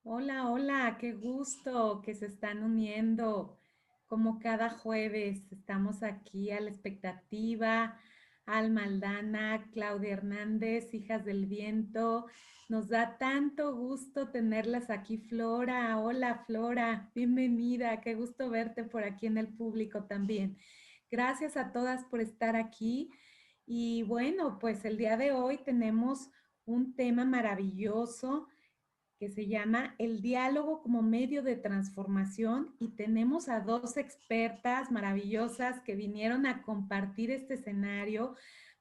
Hola, hola, qué gusto que se están uniendo. Como cada jueves, estamos aquí a la expectativa. Alma Aldana, Claudia Hernández, Hijas del Viento. Nos da tanto gusto tenerlas aquí, Flora. Hola, Flora, bienvenida. Qué gusto verte por aquí en el público también. Gracias a todas por estar aquí. Y bueno, pues el día de hoy tenemos un tema maravilloso que se llama El diálogo como medio de transformación y tenemos a dos expertas maravillosas que vinieron a compartir este escenario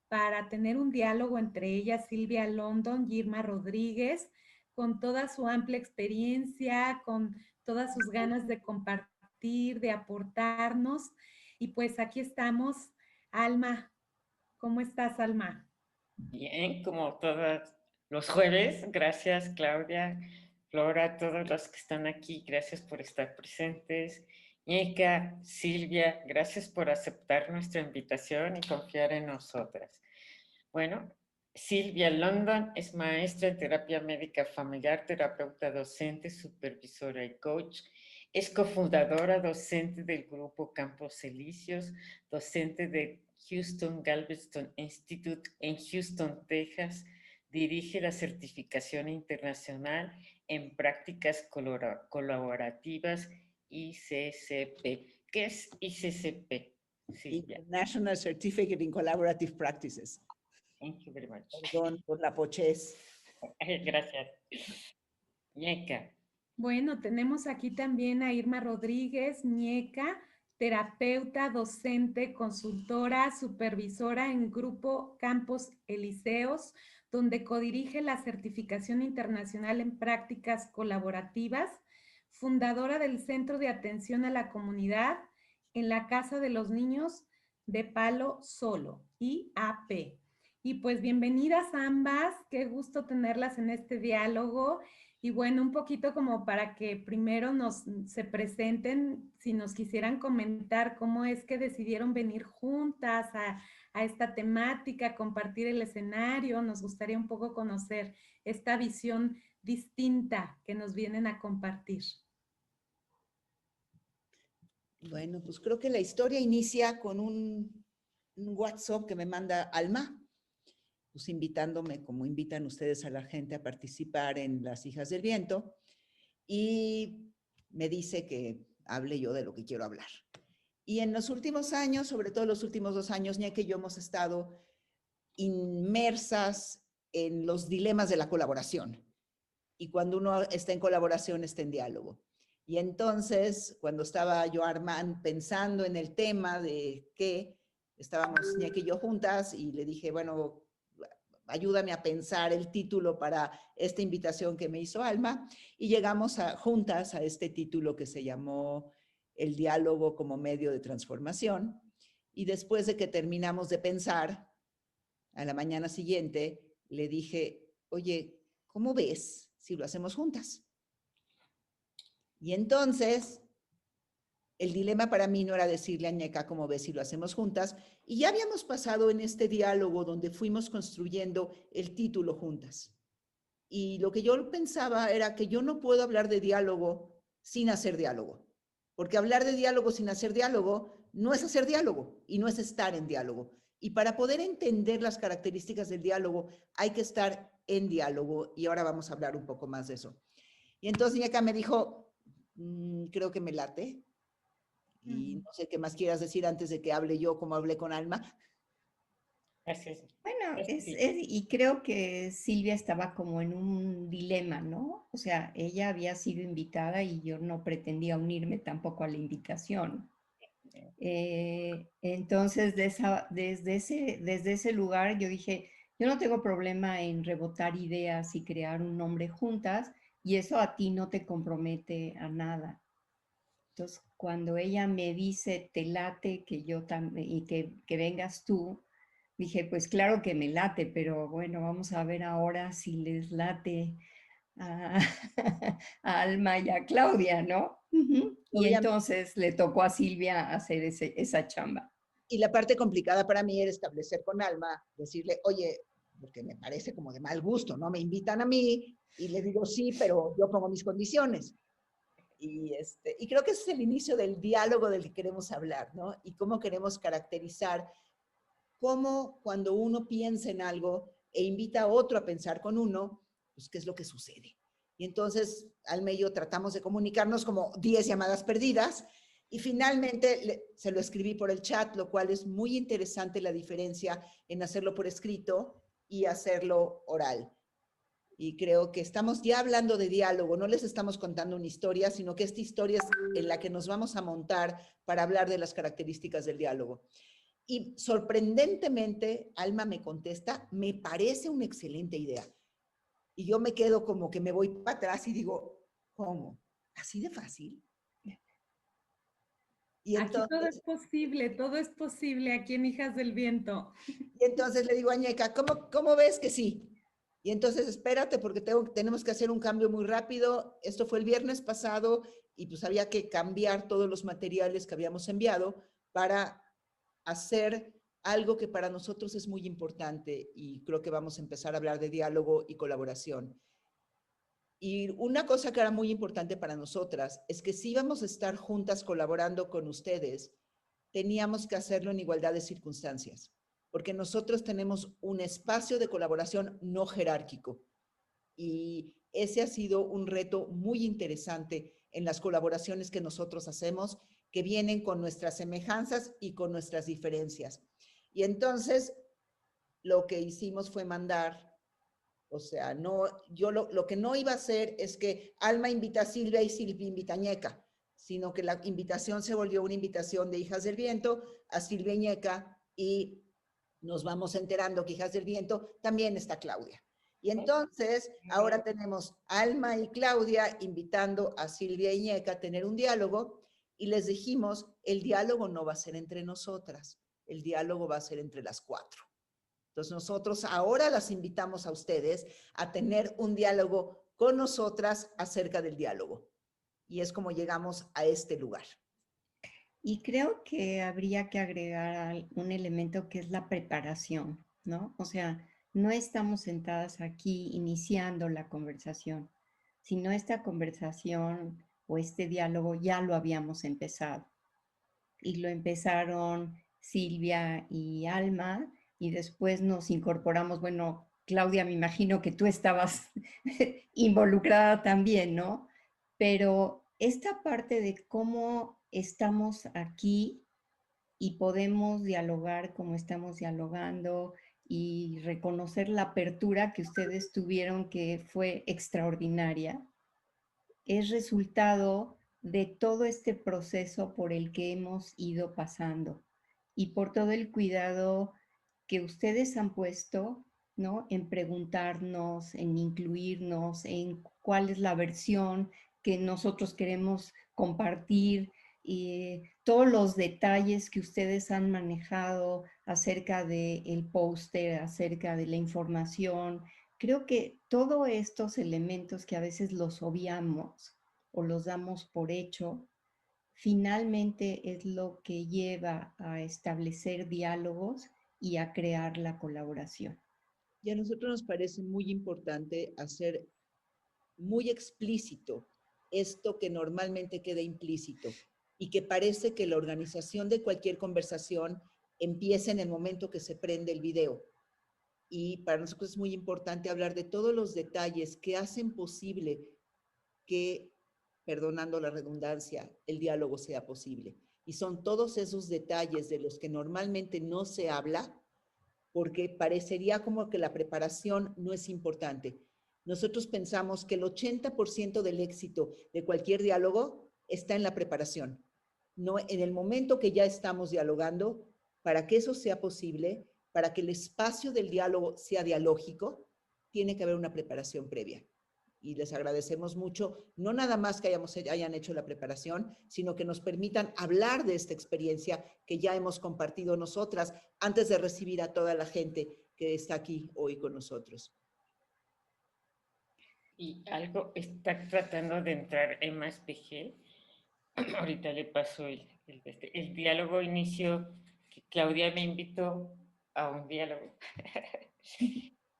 para tener un diálogo entre ellas, Silvia London y Irma Rodríguez, con toda su amplia experiencia, con todas sus ganas de compartir, de aportarnos. Y pues aquí estamos. Alma, ¿cómo estás, Alma? Bien, como todos los jueves, gracias Claudia, Flora, todos los que están aquí, gracias por estar presentes. Eka, Silvia, gracias por aceptar nuestra invitación y confiar en nosotras. Bueno, Silvia London es maestra en terapia médica familiar, terapeuta docente, supervisora y coach. Es cofundadora docente del grupo Campos Elíseos, docente de Houston Galveston Institute en Houston, Texas. Dirige la certificación internacional en prácticas colaborativas ICCP. ¿Qué es ICCP, Silvia? International Certificate in Collaborative Practices. Thank you very much. Perdón por la pochez. Gracias. Ñeca. Bueno, tenemos aquí también a Irma Rodríguez, ñeca, terapeuta, docente, consultora, supervisora en Grupo Campos Elíseos, donde codirige la certificación internacional en prácticas colaborativas, fundadora del Centro de Atención a la Comunidad en la Casa de los Niños de Palo Solo, IAP. Y pues bienvenidas ambas, qué gusto tenerlas en este diálogo. Y bueno, un poquito como para que primero se presenten, si nos quisieran comentar cómo es que decidieron venir juntas a esta temática, compartir el escenario, nos gustaría un poco conocer esta visión distinta que nos vienen a compartir. Bueno, pues creo que la historia inicia con un WhatsApp que me manda Alma, pues invitándome, como invitan ustedes a la gente a participar en Las Hijas del Viento, y me dice que hable yo de lo que quiero hablar. Y en los últimos años, sobre todo los últimos 2 años, Ñeca y yo hemos estado inmersas en los dilemas de la colaboración. Y cuando uno está en colaboración, está en diálogo. Y entonces, cuando estaba yo pensando en el tema de qué, estábamos Ñeca y yo juntas y le dije, bueno, ayúdame a pensar el título para esta invitación que me hizo Alma, y llegamos juntas a este título que se llamó El diálogo como medio de transformación. Y después de que terminamos de pensar, a la mañana siguiente le dije, oye, ¿cómo ves si lo hacemos juntas? Y entonces, el dilema para mí no era decirle a Ñeca cómo ves si lo hacemos juntas, y ya habíamos pasado en este diálogo donde fuimos construyendo el título juntas. Y lo que yo pensaba era que yo no puedo hablar de diálogo sin hacer diálogo, porque hablar de diálogo sin hacer diálogo no es hacer diálogo y no es estar en diálogo. Y para poder entender las características del diálogo hay que estar en diálogo, y ahora vamos a hablar un poco más de eso. Y entonces Ñeca me dijo, creo que me late, y no sé qué más quieras decir antes de que hable yo como hablé con Alma. Gracias. Bueno, Sí. y creo que Silvia estaba como en un dilema, ¿no? O sea, ella había sido invitada y yo no pretendía unirme tampoco a la invitación. Entonces, desde ese lugar yo dije, yo no tengo problema en rebotar ideas y crear un nombre juntas, y eso a ti no te compromete a nada. Entonces, cuando ella me dice, te late que yo también, y que vengas tú, dije, pues claro que me late, pero bueno, vamos a ver ahora si les late a, a Alma y a Claudia, ¿no? Y Obviamente. entonces le tocó a Silvia hacer esa chamba. Y la parte complicada para mí era establecer con Alma, decirle, oye, porque me parece como de mal gusto, ¿no? Me invitan a mí y les digo sí, pero yo pongo mis condiciones. Y creo que ese es el inicio del diálogo del que queremos hablar, ¿no? Y cómo queremos caracterizar cómo cuando uno piensa en algo e invita a otro a pensar con uno, pues qué es lo que sucede. Y entonces, Alma y yo tratamos de comunicarnos como 10 llamadas perdidas y finalmente se lo escribí por el chat, lo cual es muy interesante la diferencia en hacerlo por escrito y hacerlo oral. Y creo que estamos ya hablando de diálogo, no les estamos contando una historia, sino que esta historia es en la que nos vamos a montar para hablar de las características del diálogo. Y sorprendentemente, Alma me contesta, me parece una excelente idea. Y yo me quedo como que me voy para atrás y digo, ¿cómo? ¿Así de fácil? Y Aquí entonces, todo es posible aquí en Hijas del Viento. le digo a Ñeca, ¿cómo ves que sí? Y entonces espérate porque tenemos que hacer un cambio muy rápido. Esto fue el viernes pasado y pues había que cambiar todos los materiales que habíamos enviado para hacer algo que para nosotros es muy importante y creo que vamos a empezar a hablar de diálogo y colaboración. Y una cosa que era muy importante para nosotras es que si íbamos a estar juntas colaborando con ustedes, teníamos que hacerlo en igualdad de circunstancias, porque nosotros tenemos un espacio de colaboración no jerárquico y ese ha sido un reto muy interesante en las colaboraciones que nosotros hacemos, que vienen con nuestras semejanzas y con nuestras diferencias. Y entonces lo que hicimos fue mandar, o sea, no, yo lo que no iba a hacer es que Alma invita a Silvia y Silvia invita a Ñeca, sino que la invitación se volvió una invitación de Hijas del Viento a Silvia y Ñeca y nos vamos enterando que Hijas del Viento también está Claudia. Y entonces ahora tenemos Alma y Claudia invitando a Silvia y Ñeca a tener un diálogo y les dijimos, el diálogo no va a ser entre nosotras, el diálogo va a ser entre las cuatro. Entonces nosotros ahora las invitamos a ustedes a tener un diálogo con nosotras acerca del diálogo. Y es como llegamos a este lugar. Y creo que habría que agregar un elemento que es la preparación, ¿no? O sea, no estamos sentadas aquí iniciando la conversación, sino esta conversación o este diálogo ya lo habíamos empezado. Y lo empezaron Silvia y Alma, y después nos incorporamos, bueno, Claudia, me imagino que tú estabas involucrada también, ¿no? Pero esta parte de cómo estamos aquí y podemos dialogar como estamos dialogando y reconocer la apertura que ustedes tuvieron, que fue extraordinaria, es resultado de todo este proceso por el que hemos ido pasando y por todo el cuidado que ustedes han puesto, ¿no? En preguntarnos, en incluirnos, en cuál es la versión que nosotros queremos compartir y todos los detalles que ustedes han manejado acerca del póster, acerca de la información. Creo que todos estos elementos que a veces los obviamos o los damos por hecho, finalmente es lo que lleva a establecer diálogos y a crear la colaboración. Y a nosotros nos parece muy importante hacer muy explícito esto que normalmente queda implícito y que parece que la organización de cualquier conversación empieza en el momento que se prende el video. Y para nosotros es muy importante hablar de todos los detalles que hacen posible que, perdonando la redundancia, el diálogo sea posible. Y son todos esos detalles de los que normalmente no se habla, porque parecería como que la preparación no es importante. Nosotros pensamos que el 80% del éxito de cualquier diálogo está en la preparación. No, en el momento que ya estamos dialogando, para que eso sea posible, para que el espacio del diálogo sea dialógico, tiene que haber una preparación previa. Y les agradecemos mucho, no nada más que hayan hecho la preparación, sino que nos permitan hablar de esta experiencia que ya hemos compartido nosotras antes de recibir a toda la gente que está aquí hoy con nosotros. Y algo está tratando de entrar Emma Espejel. Ahorita le paso el diálogo inició, que Claudia me invitó a un diálogo.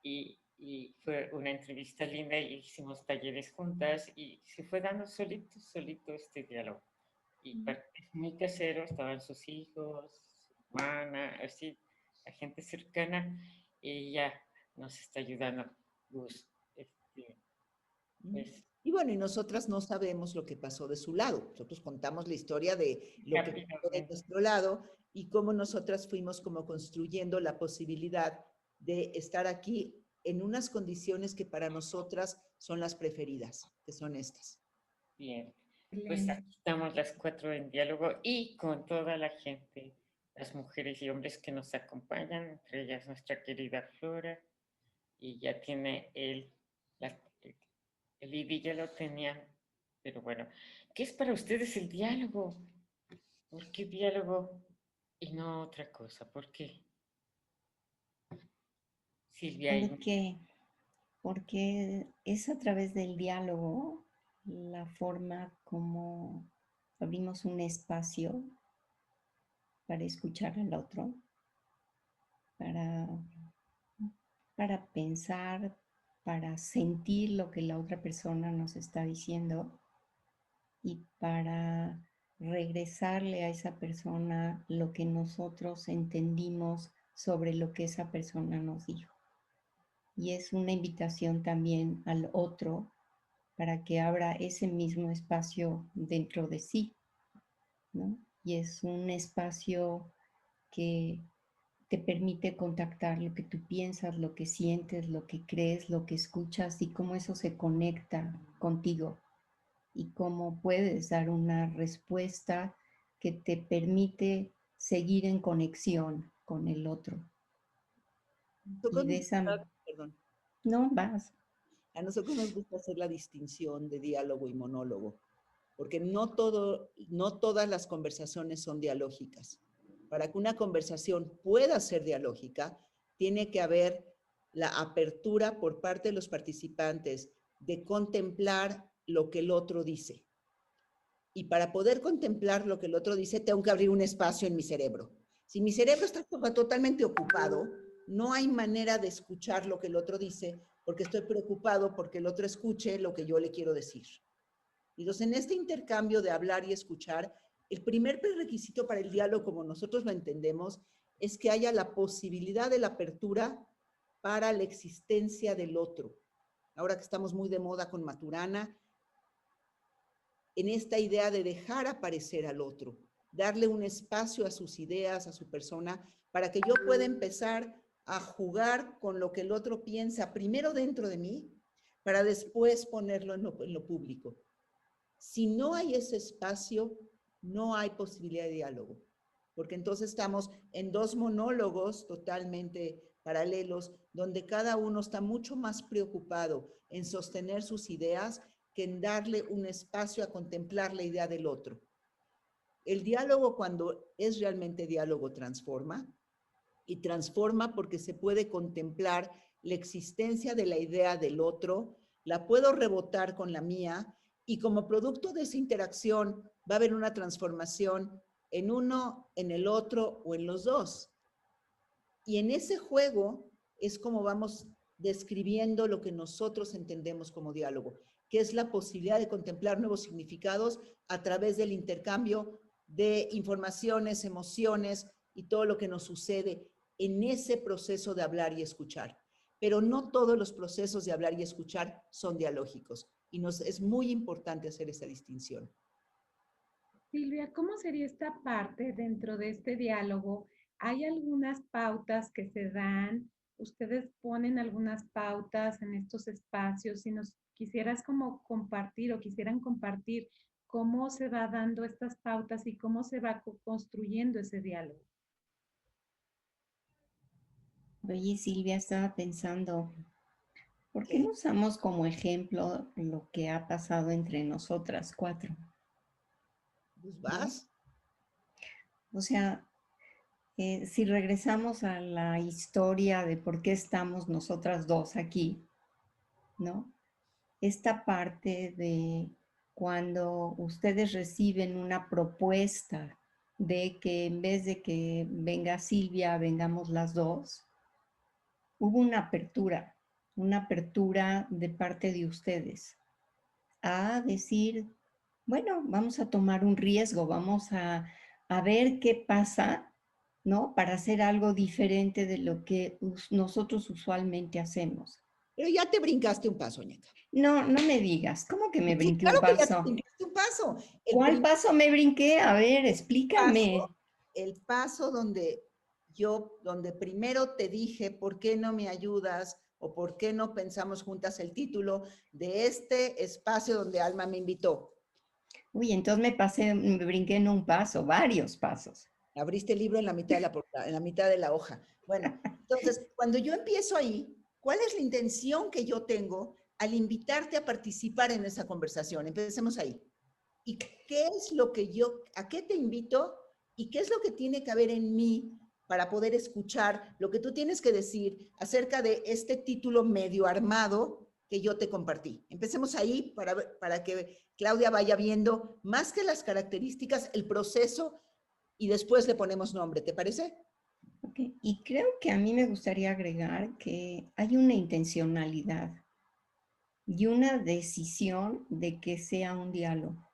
y fue una entrevista linda y hicimos talleres juntas y se fue dando solito este diálogo. Y es muy casero, estaban sus hijos, su hermana, así, la gente cercana, y ella nos está ayudando, Gus. Pues, Y bueno, y nosotras no sabemos lo que pasó de su lado. Nosotros contamos la historia de lo que pasó de nuestro lado y cómo nosotras fuimos como construyendo la posibilidad de estar aquí en unas condiciones que para nosotras son las preferidas, que son estas. Bien, pues aquí estamos las 4 en diálogo y con toda la gente, las mujeres y hombres que nos acompañan, entre ellas nuestra querida Flora, y ya tiene el ID ya lo tenían, pero bueno, ¿qué es para ustedes el diálogo? ¿Por qué diálogo y no otra cosa? ¿Por qué? Silvia. Porque es a través del diálogo la forma como abrimos un espacio para escuchar al otro, para pensar, para sentir lo que la otra persona nos está diciendo y para regresarle a esa persona lo que nosotros entendimos sobre lo que esa persona nos dijo. Y es una invitación también al otro para que abra ese mismo espacio dentro de sí, ¿no? Y es un espacio que te permite contactar lo que tú piensas, lo que sientes, lo que crees, lo que escuchas y cómo eso se conecta contigo y cómo puedes dar una respuesta que te permite seguir en conexión con el otro. Y de esa... Perdón. No, vas. A nosotros nos gusta hacer la distinción de diálogo y monólogo, porque no todas las conversaciones son dialógicas. Para que una conversación pueda ser dialógica, tiene que haber la apertura por parte de los participantes de contemplar lo que el otro dice. Y para poder contemplar lo que el otro dice, tengo que abrir un espacio en mi cerebro. Si mi cerebro está totalmente ocupado, no hay manera de escuchar lo que el otro dice, porque estoy preocupado porque el otro escuche lo que yo le quiero decir. Entonces, en este intercambio de hablar y escuchar, el primer prerequisito para el diálogo, como nosotros lo entendemos, es que haya la posibilidad de la apertura para la existencia del otro. Ahora que estamos muy de moda con Maturana, en esta idea de dejar aparecer al otro, darle un espacio a sus ideas, a su persona, para que yo pueda empezar a jugar con lo que el otro piensa, primero dentro de mí, para después ponerlo en lo público. Si no hay ese espacio, no hay posibilidad de diálogo, porque entonces estamos en dos monólogos totalmente paralelos, donde cada uno está mucho más preocupado en sostener sus ideas que en darle un espacio a contemplar la idea del otro. El diálogo, cuando es realmente diálogo, transforma, y transforma porque se puede contemplar la existencia de la idea del otro, la puedo rebotar con la mía, y como producto de esa interacción va a haber una transformación en uno, en el otro o en los dos. Y en ese juego es como vamos describiendo lo que nosotros entendemos como diálogo, que es la posibilidad de contemplar nuevos significados a través del intercambio de informaciones, emociones y todo lo que nos sucede en ese proceso de hablar y escuchar. Pero no todos los procesos de hablar y escuchar son dialógicos y es muy importante hacer esa distinción. Silvia, ¿cómo sería esta parte dentro de este diálogo? ¿Hay algunas pautas que se dan? ¿Ustedes ponen algunas pautas en estos espacios? Si nos quisieras como compartir o quisieran compartir cómo se va dando estas pautas y cómo se va construyendo ese diálogo. Oye, Silvia, estaba pensando, ¿por qué no usamos como ejemplo lo que ha pasado entre nosotras 4? Pues vas. O sea, si regresamos a la historia de por qué estamos nosotras 2 aquí, ¿no? Esta parte de cuando ustedes reciben una propuesta de que en vez de que venga Silvia, vengamos las 2, hubo una apertura una apertura de parte de ustedes a decir, bueno, vamos a tomar un riesgo, vamos a ver qué pasa, ¿no? Para hacer algo diferente de lo que nosotros usualmente hacemos. Pero ya te brincaste un paso, Ñeca. No, no me digas, ¿cómo que me Sí, brinqué claro un que ya te paso? brincaste un paso. ¿Cuál paso me brinqué? A ver, explícame. El paso donde primero te dije, ¿por qué no me ayudas? O ¿por qué no pensamos juntas el título de este espacio donde Alma me invitó? Uy, entonces me brinqué en un paso, varios pasos. Abriste el libro en la mitad en la mitad de la hoja. Bueno, entonces, cuando yo empiezo ahí, ¿cuál es la intención que yo tengo al invitarte a participar en esa conversación? Empecemos ahí. ¿Y qué es lo que a qué te invito y qué es lo que tiene que haber en mí para poder escuchar lo que tú tienes que decir acerca de este título medio armado que yo te compartí? Empecemos ahí para que Claudia vaya viendo más que las características, el proceso y después le ponemos nombre, ¿te parece? Okay. Y creo que a mí me gustaría agregar que hay una intencionalidad y una decisión de que sea un diálogo,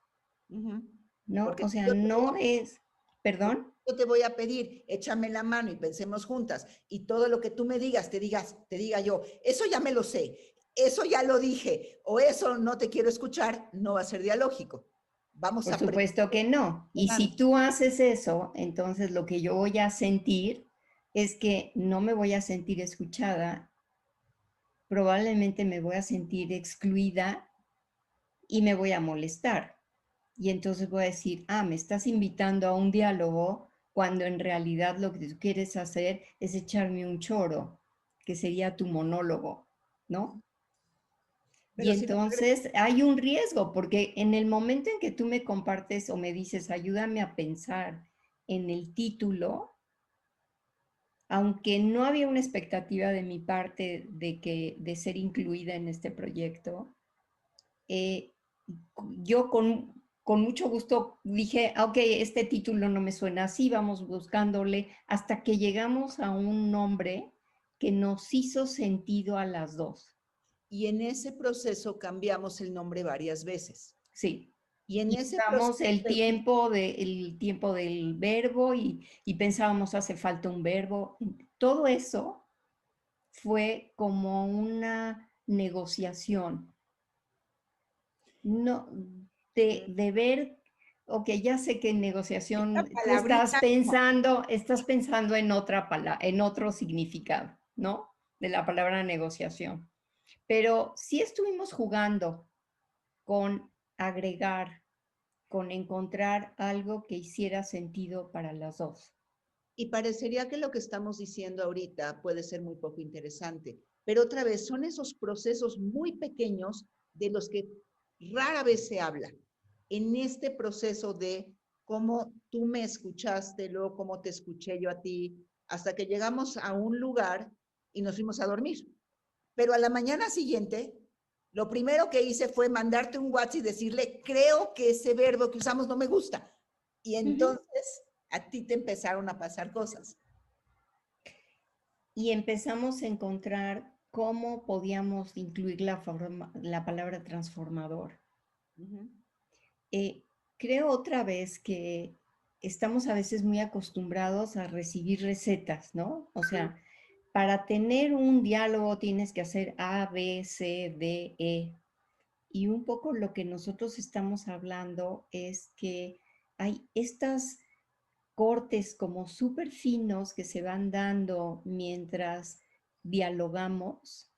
¿no? Porque O sea, no es, ¿perdón? yo te voy a pedir, échame la mano y pensemos juntas, y todo lo que tú me digas, te diga yo, eso ya me lo sé, eso ya lo dije, o eso no te quiero escuchar, no va a ser dialógico. Vamos Por a supuesto que no. Y si tú haces eso, entonces lo que yo voy a sentir es que no me voy a sentir escuchada, probablemente me voy a sentir excluida y me voy a molestar. Y entonces voy a decir, me estás invitando a un diálogo cuando en realidad lo que tú quieres hacer es echarme un choro, que sería tu monólogo, ¿no? Pero Y si entonces hay un riesgo, porque en el momento en que tú me compartes o me dices, ayúdame a pensar en el título, aunque no había una expectativa de mi parte de ser incluida en este proyecto, yo con mucho gusto dije, ok, este título no me suena así, vamos buscándole, hasta que llegamos a un nombre que nos hizo sentido a las dos. Y en ese proceso cambiamos el nombre varias veces. Sí. Y en ese Usamos proceso... el tiempo del verbo y pensábamos, hace falta un verbo. Todo eso fue como una negociación. No, de ver, ok, ya sé que en negociación tú estás pensando en en otro significado, ¿no? De la palabra negociación. Pero sí estuvimos jugando con agregar, con encontrar algo que hiciera sentido para las dos. Y parecería que lo que estamos diciendo ahorita puede ser muy poco interesante, pero otra vez son esos procesos muy pequeños de los que rara vez se habla. En este proceso de cómo tú me escuchaste, luego cómo te escuché yo a ti, hasta que llegamos a un lugar y nos fuimos a dormir. Pero a la mañana siguiente, lo primero que hice fue mandarte un WhatsApp y decirle, creo que ese verbo que usamos no me gusta. Y entonces a ti te empezaron a pasar cosas. Y empezamos a encontrar cómo podíamos incluir la palabra transformador. Creo otra vez que estamos a veces muy acostumbrados a recibir recetas, ¿no? O sea, para tener un diálogo tienes que hacer A, B, C, D, E. Y un poco lo que nosotros estamos hablando es que hay estas cortes como súper finos que se van dando mientras dialogamos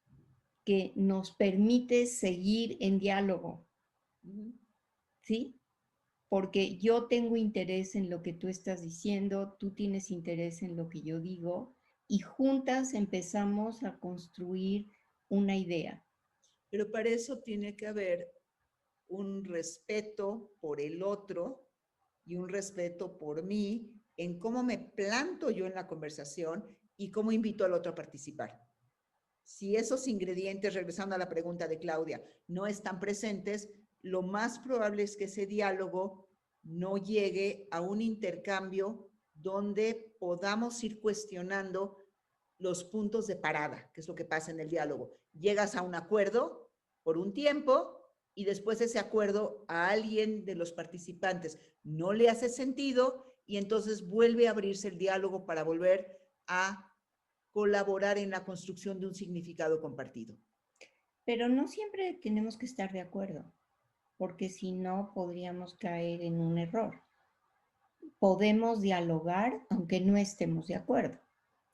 que nos permite seguir en diálogo, ¿sí? Porque yo tengo interés en lo que tú estás diciendo, tú tienes interés en lo que yo digo, y juntas empezamos a construir una idea. Pero para eso tiene que haber un respeto por el otro y un respeto por mí en cómo me planto yo en la conversación y cómo invito al otro a participar. Si esos ingredientes, regresando a la pregunta de Claudia, no están presentes, lo más probable es que ese diálogo no llegue a un intercambio donde podamos ir cuestionando los puntos de parada, que es lo que pasa en el diálogo. Llegas a un acuerdo por un tiempo y después ese acuerdo a alguien de los participantes no le hace sentido y entonces vuelve a abrirse el diálogo para volver a colaborar en la construcción de un significado compartido. Pero no siempre tenemos que estar de acuerdo, porque si no podríamos caer en un error. Podemos dialogar aunque no estemos de acuerdo.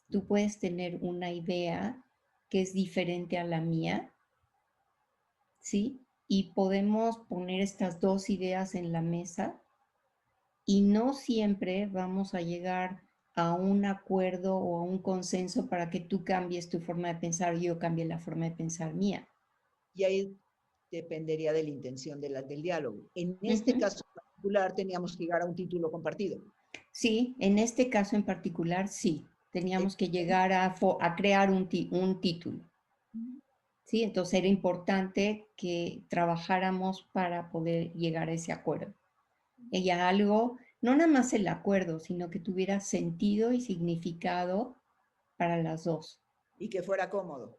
Tú puedes tener una idea que es diferente a la mía, ¿sí? Y podemos poner estas dos ideas en la mesa y no siempre vamos a llegar a un acuerdo o a un consenso para que tú cambies tu forma de pensar y yo cambie la forma de pensar mía. Y ahí dependería de la intención del diálogo. En este caso en particular teníamos que llegar a un título compartido. Sí, en este caso en particular, sí. Teníamos que llegar a crear un título. ¿Sí? Entonces era importante que trabajáramos para poder llegar a ese acuerdo. Y a algo, no nada más el acuerdo, sino que tuviera sentido y significado para las dos. Y que fuera cómodo.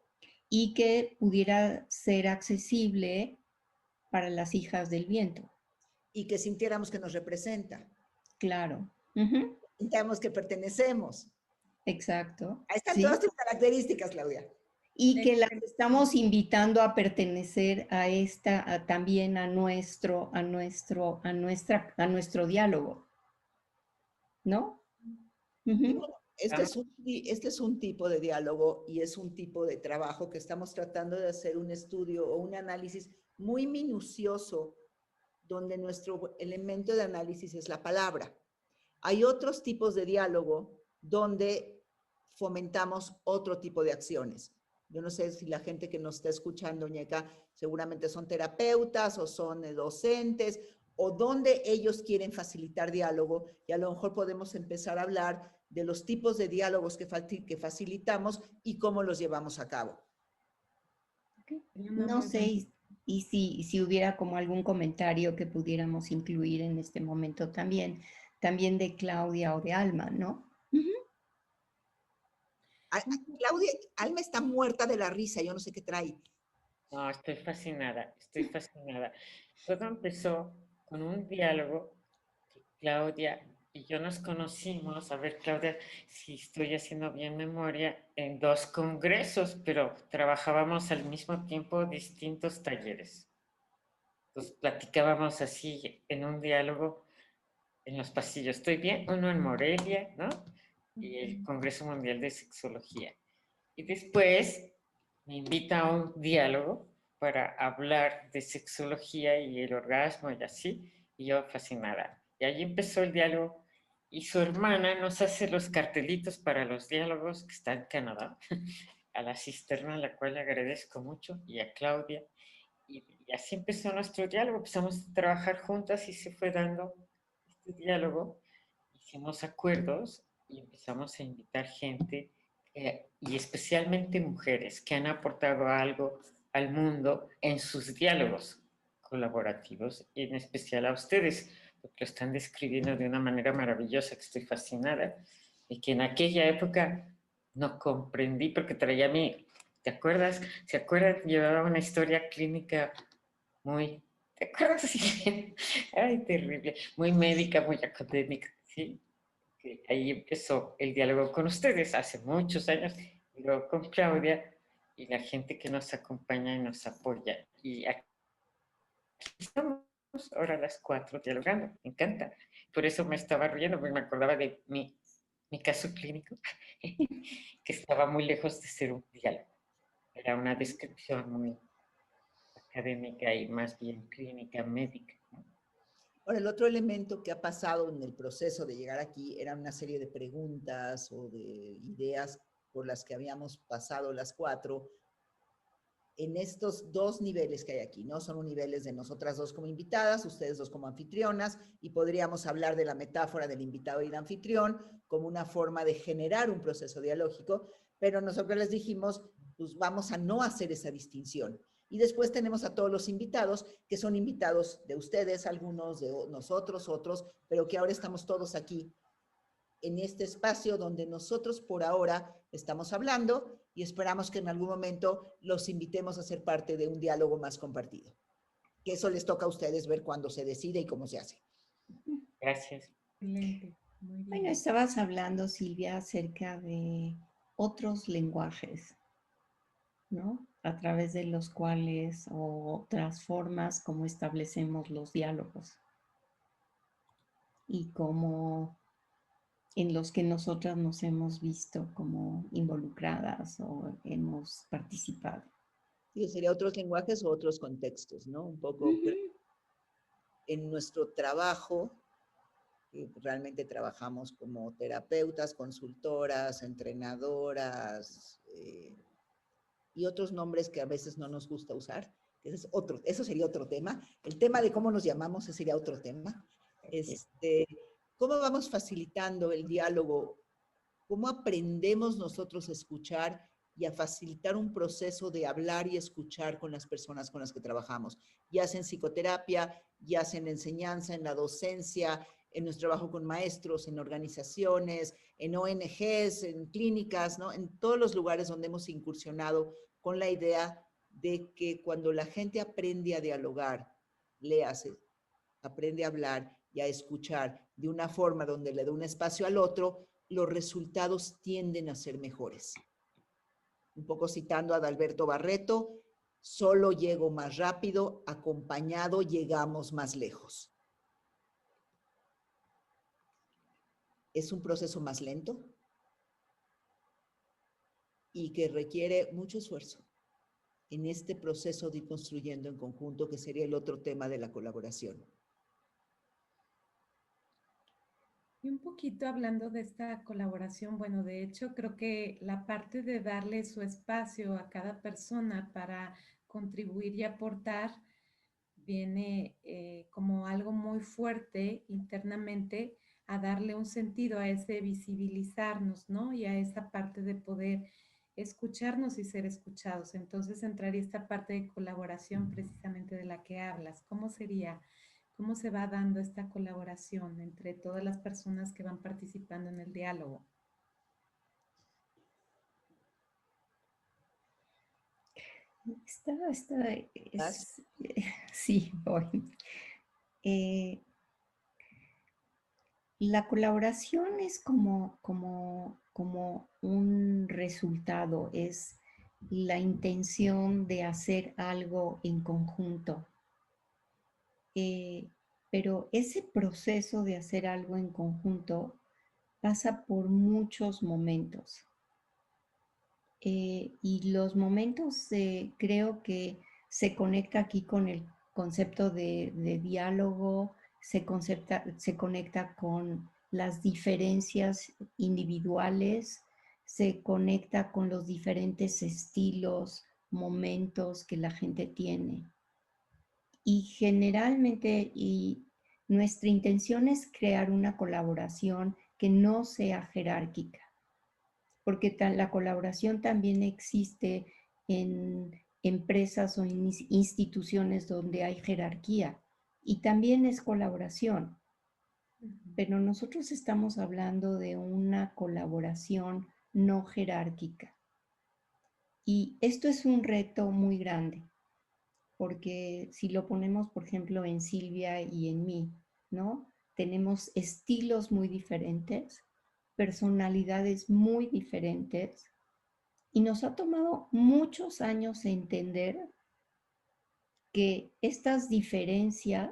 Y que pudiera ser accesible para las hijas del viento. Y que sintiéramos que nos representa. Claro. Sintamos que pertenecemos. Exacto. Ahí están ¿sí? todas tus características, Claudia. Y que las estamos invitando a pertenecer también a nuestro diálogo, ¿no? Bueno, este es un tipo de diálogo y es un tipo de trabajo que estamos tratando de hacer un estudio o un análisis muy minucioso, donde nuestro elemento de análisis es la palabra. Hay otros tipos de diálogo donde fomentamos otro tipo de acciones. Yo no sé si la gente que nos está escuchando, Ñeca, seguramente son terapeutas o son docentes o donde ellos quieren facilitar diálogo y a lo mejor podemos empezar a hablar de los tipos de diálogos que facilitamos y cómo los llevamos a cabo. No sé, y si hubiera como algún comentario que pudiéramos incluir en este momento también de Claudia o de Alma, ¿no? Claudia, Alma está muerta de la risa, yo no sé qué trae. No, estoy fascinada, estoy fascinada. Todo empezó con un diálogo que Claudia y yo nos conocimos, a ver, Claudia, si estoy haciendo bien memoria, en 2 congresos, pero trabajábamos al mismo tiempo distintos talleres. Entonces platicábamos así en un diálogo en los pasillos. ¿Estoy bien? Uno en Morelia, ¿no? Y el Congreso Mundial de Sexología. Y después me invita a un diálogo para hablar de sexología y el orgasmo y así, y yo fascinada. Y ahí empezó el diálogo y su hermana nos hace los cartelitos para los diálogos que está en Canadá, a la cisterna, a la cual le agradezco mucho, y a Claudia. Y así empezó nuestro diálogo, empezamos a trabajar juntas y se fue dando este diálogo, hicimos acuerdos y empezamos a invitar gente y especialmente mujeres que han aportado algo al mundo en sus diálogos colaborativos y en especial a ustedes, porque lo están describiendo de una manera maravillosa que estoy fascinada y que en aquella época no comprendí porque traía mi, ¿te acuerdas? ¿Se acuerdan? Llevaba una historia clínica muy, ¿te acuerdas? Ay, terrible, muy médica, muy académica, ¿sí? Que ahí empezó el diálogo con ustedes hace muchos años, y luego con Claudia y la gente que nos acompaña y nos apoya. Y aquí estamos ahora las 4 dialogando, me encanta. Por eso me estaba riendo, porque me acordaba de mi caso clínico, que estaba muy lejos de ser un diálogo. Era una descripción muy académica y más bien clínica, médica. Ahora, el otro elemento que ha pasado en el proceso de llegar aquí era una serie de preguntas o de ideas por las que habíamos pasado las 4 en estos 2 niveles que hay aquí, ¿no? Son niveles de nosotras 2 como invitadas, ustedes 2 como anfitrionas, y podríamos hablar de la metáfora del invitado y el anfitrión como una forma de generar un proceso dialógico, pero nosotros les dijimos, pues vamos a no hacer esa distinción. Y después tenemos a todos los invitados, que son invitados de ustedes, algunos de nosotros, otros, pero que ahora estamos todos aquí en este espacio donde nosotros por ahora estamos hablando y esperamos que en algún momento los invitemos a ser parte de un diálogo más compartido. Que eso les toca a ustedes ver cuándo se decide y cómo se hace. Gracias. Excelente, muy bien. Bueno, estabas hablando, Silvia, acerca de otros lenguajes, ¿no? A través de los cuales o otras formas como establecemos los diálogos y cómo en los que nosotras nos hemos visto como involucradas o hemos participado. Sí, sería otros lenguajes o otros contextos, ¿no? Un poco en nuestro trabajo, realmente trabajamos como terapeutas, consultoras, entrenadoras y otros nombres que a veces no nos gusta usar. Eso sería otro tema. El tema de cómo nos llamamos, ese sería otro tema. ¿Cómo vamos facilitando el diálogo? ¿Cómo aprendemos nosotros a escuchar y a facilitar un proceso de hablar y escuchar con las personas con las que trabajamos? Ya sea en psicoterapia, ya sea en la enseñanza, en la docencia, en nuestro trabajo con maestros, en organizaciones, en ONGs, en clínicas, ¿no? En todos los lugares donde hemos incursionado con la idea de que cuando la gente aprende a dialogar, aprende a hablar y a escuchar de una forma donde le da un espacio al otro, los resultados tienden a ser mejores. Un poco citando a Adalberto Barreto, solo llego más rápido, acompañado llegamos más lejos. Es un proceso más lento y que requiere mucho esfuerzo en este proceso de ir construyendo en conjunto, que sería el otro tema de la colaboración. Y un poquito hablando de esta colaboración, bueno, de hecho creo que la parte de darle su espacio a cada persona para contribuir y aportar viene como algo muy fuerte internamente a darle un sentido a ese visibilizarnos, ¿no? Y a esa parte de poder escucharnos y ser escuchados. Entonces entraría esta parte de colaboración precisamente de la que hablas. ¿Cómo sería? ¿Cómo se va dando esta colaboración entre todas las personas que van participando en el diálogo? Sí, voy. La colaboración es como un resultado, es la intención de hacer algo en conjunto. Pero ese proceso de hacer algo en conjunto pasa por muchos momentos. Y los momentos creo que se conecta aquí con el concepto de diálogo, se conecta con las diferencias individuales, se conecta con los diferentes estilos, momentos que la gente tiene. Y generalmente, nuestra intención es crear una colaboración que no sea jerárquica, porque la colaboración también existe en empresas o instituciones donde hay jerarquía y también es colaboración. Pero nosotros estamos hablando de una colaboración no jerárquica. Y esto es un reto muy grande, porque si lo ponemos, por ejemplo, en Silvia y en mí, ¿no? Tenemos estilos muy diferentes, personalidades muy diferentes, y nos ha tomado muchos años entender que estas diferencias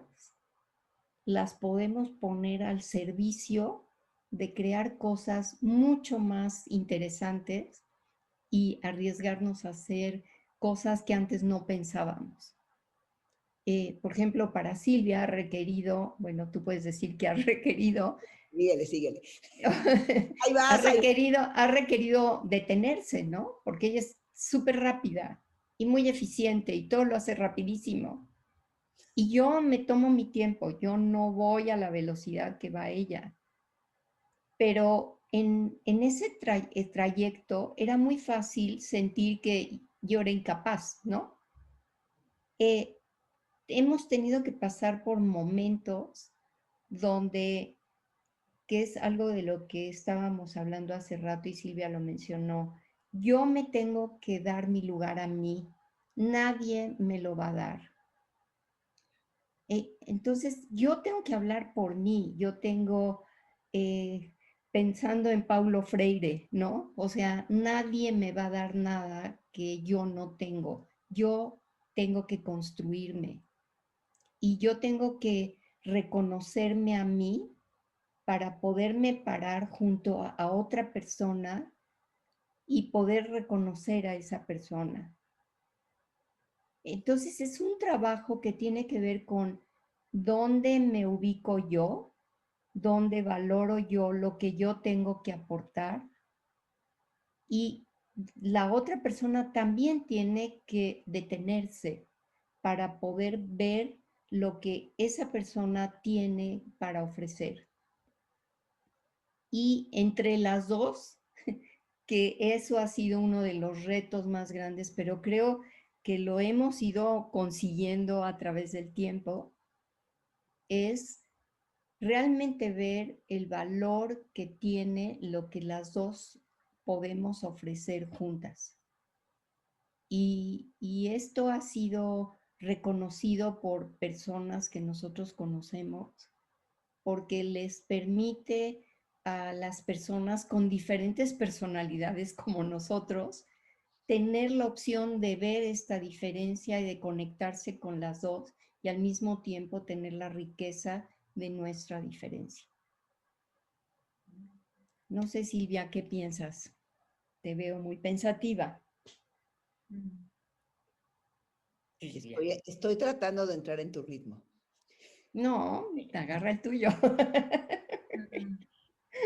las podemos poner al servicio de crear cosas mucho más interesantes y arriesgarnos a hacer cosas que antes no pensábamos. Por ejemplo, para Silvia ha requerido, bueno, tú puedes decir que ha requerido, Síguele. Ahí vas, ha requerido detenerse, ¿no? Porque ella es súper rápida y muy eficiente y todo lo hace rapidísimo. Y yo me tomo mi tiempo, yo no voy a la velocidad que va ella. Pero en ese trayecto era muy fácil sentir que yo era incapaz, ¿no? Hemos tenido que pasar por momentos donde que es algo de lo que estábamos hablando hace rato y Silvia lo mencionó. Yo me tengo que dar mi lugar a mí. Nadie me lo va a dar. Entonces, yo tengo que hablar por mí. Yo tengo, pensando en Paulo Freire, ¿no? O sea, nadie me va a dar nada que yo no tengo. Yo tengo que construirme y yo tengo que reconocerme a mí para poderme parar junto a otra persona y poder reconocer a esa persona. Entonces es un trabajo que tiene que ver con dónde me ubico yo, dónde valoro yo lo que yo tengo que aportar y la otra persona también tiene que detenerse para poder ver lo que esa persona tiene para ofrecer. Y entre las dos, que eso ha sido uno de los retos más grandes, pero creo que lo hemos ido consiguiendo a través del tiempo, es realmente ver el valor que tiene lo que las dos podemos ofrecer juntas. Y esto ha sido reconocido por personas que nosotros conocemos, porque les permite a las personas con diferentes personalidades como nosotros tener la opción de ver esta diferencia y de conectarse con las dos y al mismo tiempo tener la riqueza de nuestra diferencia. No sé, Silvia, ¿qué piensas? Te veo muy pensativa. Estoy tratando de entrar en tu ritmo. No, agarra el tuyo.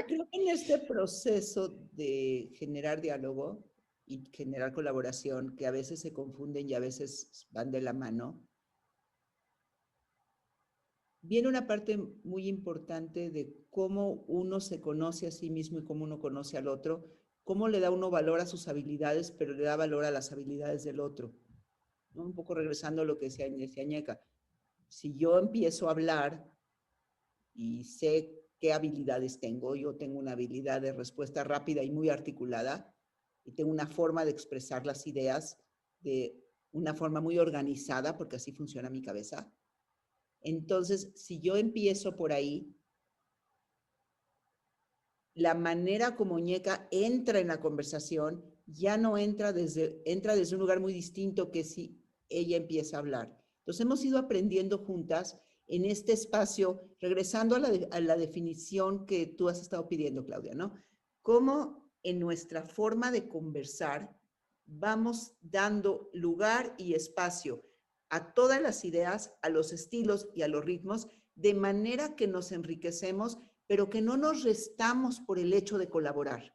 Creo que en este proceso de generar diálogo y generar colaboración, que a veces se confunden y a veces van de la mano, viene una parte muy importante de cómo uno se conoce a sí mismo y cómo uno conoce al otro, cómo le da uno valor a sus habilidades, pero le da valor a las habilidades del otro. ¿No? Un poco regresando a lo que decía Ñeca. Si yo empiezo a hablar y sé qué habilidades tengo, yo tengo una habilidad de respuesta rápida y muy articulada, y tengo una forma de expresar las ideas de una forma muy organizada, porque así funciona mi cabeza. Entonces, si yo empiezo por ahí, la manera como Ñeca entra en la conversación ya no entra desde un lugar muy distinto que si ella empieza a hablar. Entonces hemos ido aprendiendo juntas en este espacio, regresando a la definición que tú has estado pidiendo, Claudia, ¿no? Cómo en nuestra forma de conversar vamos dando lugar y espacio a todas las ideas, a los estilos y a los ritmos, de manera que nos enriquecemos, pero que no nos restamos por el hecho de colaborar.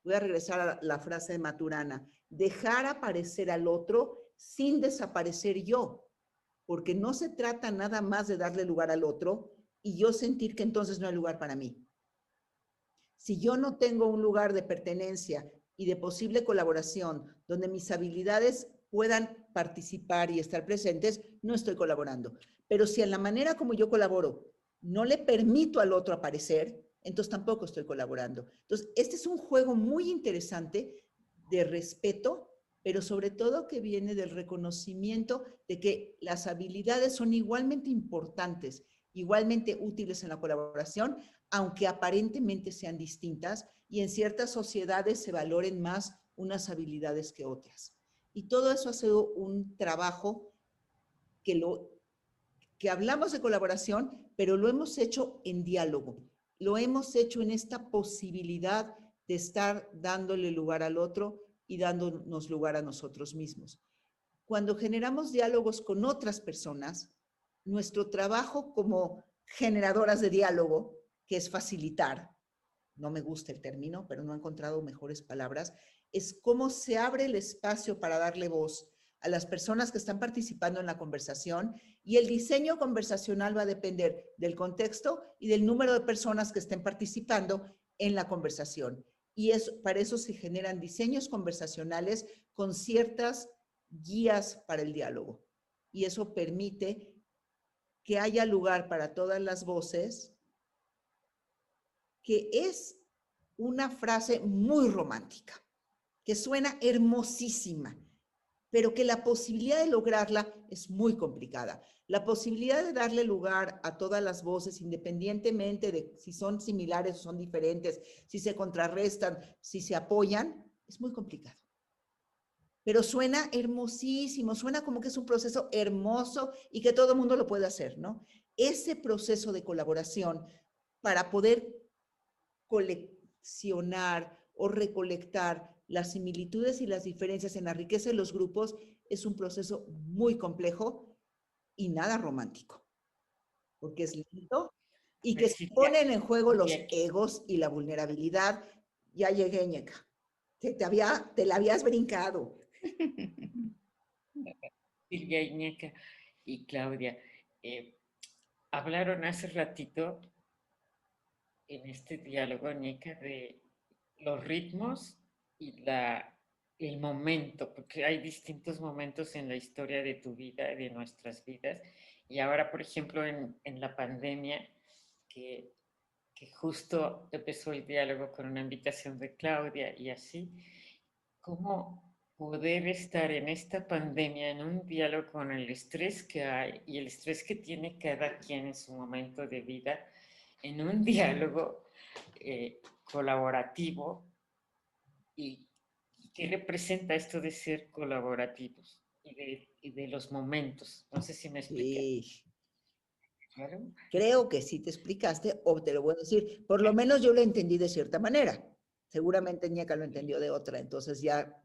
Voy a regresar a la frase de Maturana, dejar aparecer al otro sin desaparecer yo, porque no se trata nada más de darle lugar al otro y yo sentir que entonces no hay lugar para mí. Si yo no tengo un lugar de pertenencia y de posible colaboración donde mis habilidades puedan participar y estar presentes, no estoy colaborando. Pero si en la manera como yo colaboro no le permito al otro aparecer, entonces tampoco estoy colaborando. Entonces, este es un juego muy interesante de respeto, pero sobre todo que viene del reconocimiento de que las habilidades son igualmente importantes, igualmente útiles en la colaboración, aunque aparentemente sean distintas y en ciertas sociedades se valoren más unas habilidades que otras. Y todo eso ha sido un trabajo que hablamos de colaboración, pero lo hemos hecho en diálogo. Lo hemos hecho en esta posibilidad de estar dándole lugar al otro y dándonos lugar a nosotros mismos. Cuando generamos diálogos con otras personas, nuestro trabajo como generadoras de diálogo, que es facilitar, no me gusta el término, pero no he encontrado mejores palabras, es cómo se abre el espacio para darle voz a las personas que están participando en la conversación, y el diseño conversacional va a depender del contexto y del número de personas que estén participando en la conversación. Y para eso se generan diseños conversacionales con ciertas guías para el diálogo. Y eso permite que haya lugar para todas las voces que es una frase muy romántica, que suena hermosísima, pero que la posibilidad de lograrla es muy complicada. La posibilidad de darle lugar a todas las voces, independientemente de si son similares o son diferentes, si se contrarrestan, si se apoyan, es muy complicado. Pero suena hermosísimo, suena como que es un proceso hermoso y que todo el mundo lo puede hacer, ¿no? Ese proceso de colaboración para poder coleccionar o recolectar las similitudes y las diferencias en la riqueza de los grupos es un proceso muy complejo y nada romántico, porque es lento y que Pues se Silvia, ponen en juego los Silvia, egos y la vulnerabilidad. Ya llegué, Ñeca. Te la habías brincado. Silvia, Iñeca y Claudia, eh, hablaron hace ratito en este diálogo, Nica, de los ritmos y el momento, porque hay distintos momentos en la historia de tu vida, de nuestras vidas, y ahora, por ejemplo, en la pandemia, que, que justo empezó el diálogo con una invitación de Claudia y así, ¿cómo poder estar en esta pandemia, en un diálogo con el estrés que hay y el estrés que tiene cada quien en su momento de vida, en un diálogo colaborativo y qué representa esto de ser colaborativos y de los momentos? No sé si me expliqué. Sí, ¿Claro? creo que sí te explicaste, o te lo voy a decir. Por lo menos yo lo entendí de cierta manera. Seguramente Ñeca lo entendió de otra, entonces ya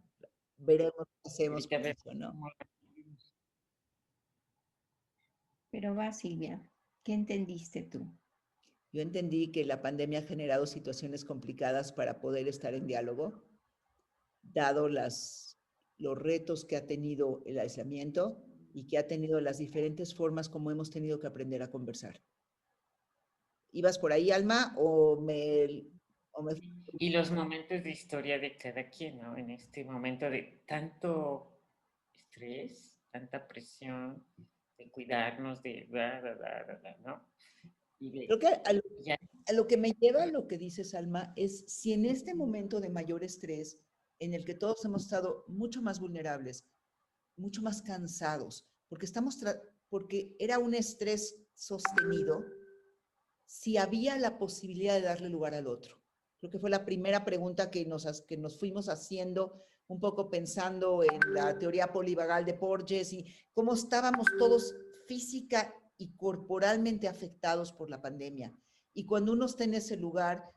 veremos qué hacemos Ahorita con vemos eso, ¿no? cómo. Pero va, Silvia, ¿qué entendiste tú? Yo entendí que la pandemia ha generado situaciones complicadas para poder estar en diálogo, dado los retos que ha tenido el aislamiento y que ha tenido las diferentes formas como hemos tenido que aprender a conversar. ¿Ibas por ahí, Alma, o me... Y los momentos de historia de cada quien, ¿no? En este momento de tanto estrés, tanta presión, de cuidarnos, ¿no? Y Creo de, que ya, a lo que me lleva a lo que dices, Alma, es si en este momento de mayor estrés, en el que todos hemos estado mucho más vulnerables, mucho más cansados, porque era un estrés sostenido, si había la posibilidad de darle lugar al otro. Creo que fue la primera pregunta que nos fuimos haciendo, un poco pensando en la teoría polivagal de Porges y cómo estábamos todos física y corporalmente afectados por la pandemia. Y cuando uno está en ese lugar,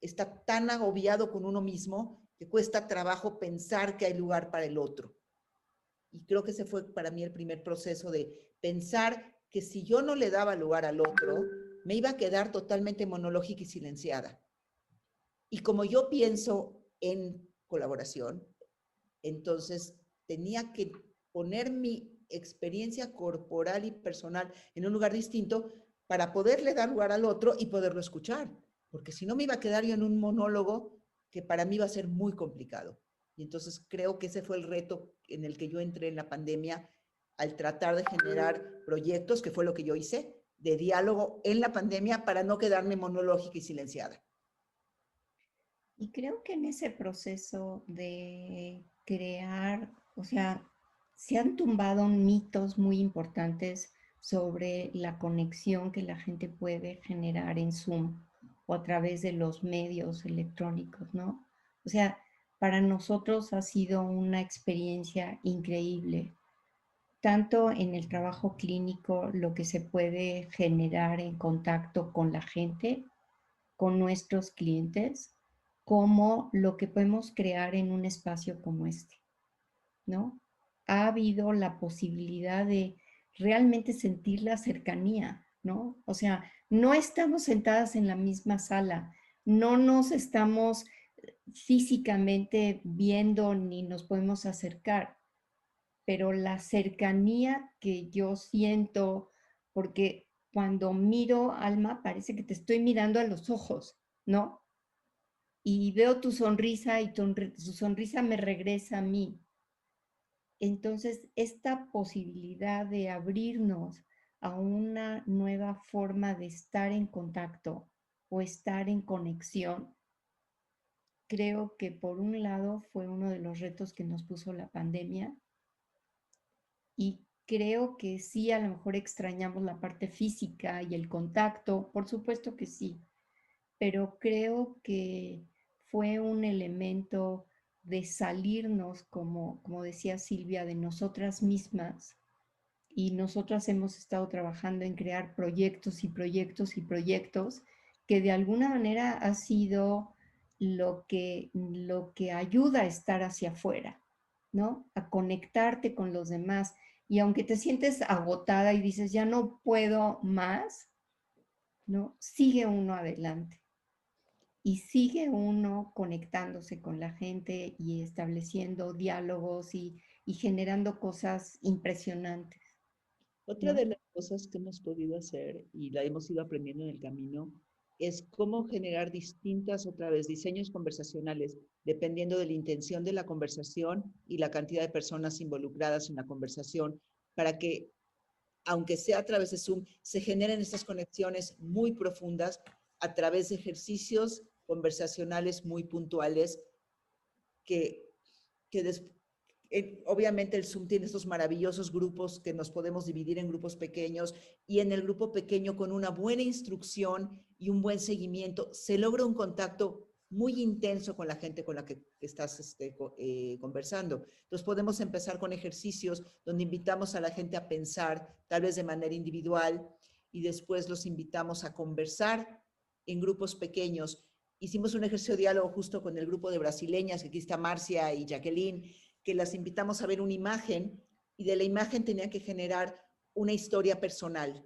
está tan agobiado con uno mismo que cuesta trabajo pensar que hay lugar para el otro. Y creo que ese fue para mí el primer proceso de pensar que si yo no le daba lugar al otro, me iba a quedar totalmente monológica y silenciada. Y como yo pienso en colaboración, entonces tenía que poner mi experiencia corporal y personal en un lugar distinto para poderle dar lugar al otro y poderlo escuchar, porque si no me iba a quedar yo en un monólogo que para mí iba a ser muy complicado. Y entonces creo que ese fue el reto en el que yo entré en la pandemia al tratar de generar proyectos, que fue lo que yo hice, de diálogo en la pandemia para no quedarme monológica y silenciada. Y creo que en ese proceso de crear, o sea, se han tumbado mitos muy importantes sobre la conexión que la gente puede generar en Zoom o a través de los medios electrónicos, ¿no? O sea, para nosotros ha sido una experiencia increíble, tanto en el trabajo clínico, lo que se puede generar en contacto con la gente, con nuestros clientes, como lo que podemos crear en un espacio como este, ¿no? Ha habido la posibilidad de realmente sentir la cercanía, ¿no? O sea, no estamos sentadas en la misma sala, no nos estamos físicamente viendo ni nos podemos acercar, pero la cercanía que yo siento, porque cuando miro, Alma, parece que te estoy mirando a los ojos, ¿no? Y veo tu sonrisa y tu sonrisa me regresa a mí. Entonces, esta posibilidad de abrirnos a una nueva forma de estar en contacto o estar en conexión, creo que por un lado fue uno de los retos que nos puso la pandemia y creo que sí, a lo mejor extrañamos la parte física y el contacto, por supuesto que sí, pero creo que fue un elemento de salirnos, como decía Silvia, de nosotras mismas. Y nosotras hemos estado trabajando en crear proyectos y proyectos y proyectos que de alguna manera ha sido lo que ayuda a estar hacia afuera, ¿no? A conectarte con los demás. Y aunque te sientes agotada y dices, ya no puedo más, ¿no? Sigue uno adelante y sigue uno conectándose con la gente y estableciendo diálogos y generando cosas impresionantes, Otra ¿no? de las cosas que hemos podido hacer y la hemos ido aprendiendo en el camino es cómo generar distintas, otra vez, diseños conversacionales, dependiendo de la intención de la conversación y la cantidad de personas involucradas en la conversación, para que, aunque sea a través de Zoom, se generen estas conexiones muy profundas a través de ejercicios conversacionales muy puntuales que, que obviamente el Zoom tiene estos maravillosos grupos que nos podemos dividir en grupos pequeños y en el grupo pequeño con una buena instrucción y un buen seguimiento se logra un contacto muy intenso con la gente con la que estás conversando. Entonces podemos empezar con ejercicios donde invitamos a la gente a pensar, tal vez de manera individual, y después los invitamos a conversar en grupos pequeños. Hicimos un ejercicio de diálogo justo con el grupo de brasileñas, que aquí está Marcia y Jacqueline, que las invitamos a ver una imagen y de la imagen tenían que generar una historia personal.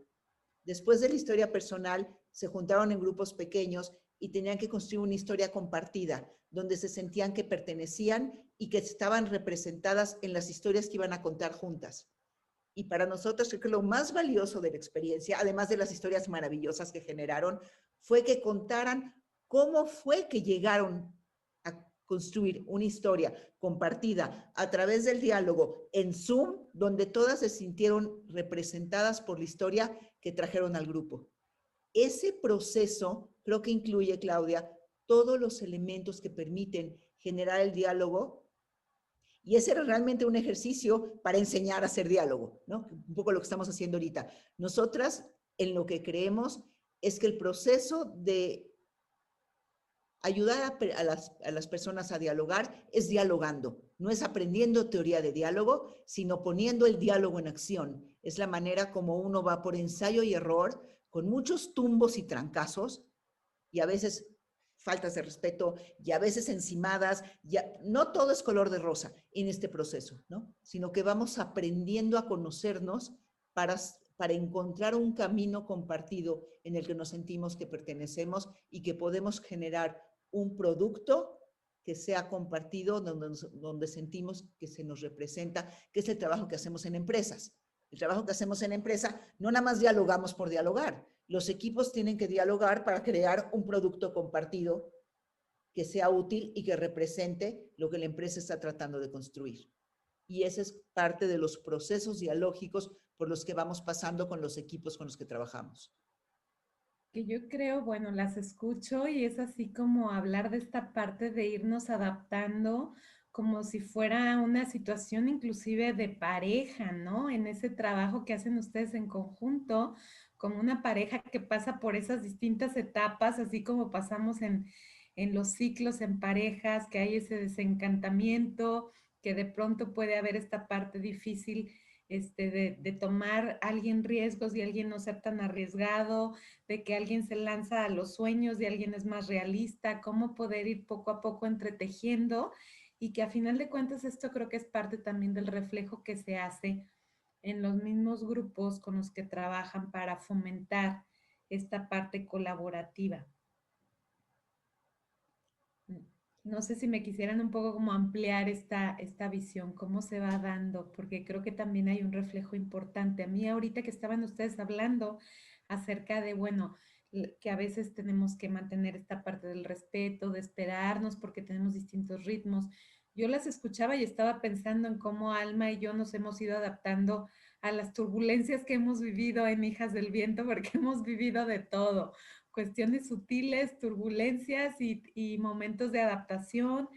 Después de la historia personal, se juntaron en grupos pequeños y tenían que construir una historia compartida, donde se sentían que pertenecían y que estaban representadas en las historias que iban a contar juntas. Y para nosotros creo que lo más valioso de la experiencia, además de las historias maravillosas que generaron, fue que contaran cómo fue que llegaron a construir una historia compartida a través del diálogo en Zoom, donde todas se sintieron representadas por la historia que trajeron al grupo. Ese proceso creo que incluye, Claudia, todos los elementos que permiten generar el diálogo, y ese era realmente un ejercicio para enseñar a hacer diálogo, ¿no? Un poco lo que estamos haciendo ahorita. Nosotras en lo que creemos es que el proceso de ayudar a las personas a dialogar es dialogando, no es aprendiendo teoría de diálogo, sino poniendo el diálogo en acción. Es la manera como uno va por ensayo y error, con muchos tumbos y trancazos, y a veces faltas de respeto, y a veces encimadas, ya, no todo es color de rosa en este proceso, ¿no? Sino que vamos aprendiendo a conocernos para encontrar un camino compartido en el que nos sentimos que pertenecemos y que podemos generar un producto que sea compartido, donde sentimos que se nos representa, que es el trabajo que hacemos en empresas. El trabajo que hacemos en empresa, no nada más dialogamos por dialogar. Los equipos tienen que dialogar para crear un producto compartido que sea útil y que represente lo que la empresa está tratando de construir. Y ese es parte de los procesos dialógicos por los que vamos pasando con los equipos con los que trabajamos. Que yo creo, bueno, las escucho y es así como hablar de esta parte de irnos adaptando como si fuera una situación inclusive de pareja, ¿no? En ese trabajo que hacen ustedes en conjunto, como una pareja que pasa por esas distintas etapas, así como pasamos en los ciclos en parejas, que hay ese desencantamiento, que de pronto puede haber esta parte difícil de tomar alguien riesgos y alguien no ser tan arriesgado, de que alguien se lanza a los sueños y alguien es más realista, cómo poder ir poco a poco entretejiendo y que a final de cuentas esto creo que es parte también del reflejo que se hace en los mismos grupos con los que trabajan para fomentar esta parte colaborativa. No sé si me quisieran un poco como ampliar esta visión, cómo se va dando, porque creo que también hay un reflejo importante. A mí ahorita que estaban ustedes hablando acerca de, bueno, que a veces tenemos que mantener esta parte del respeto, de esperarnos porque tenemos distintos ritmos. Yo las escuchaba y estaba pensando en cómo Alma y yo nos hemos ido adaptando a las turbulencias que hemos vivido en Hijas del Viento, porque hemos vivido de todo, cuestiones sutiles, turbulencias y momentos de adaptación.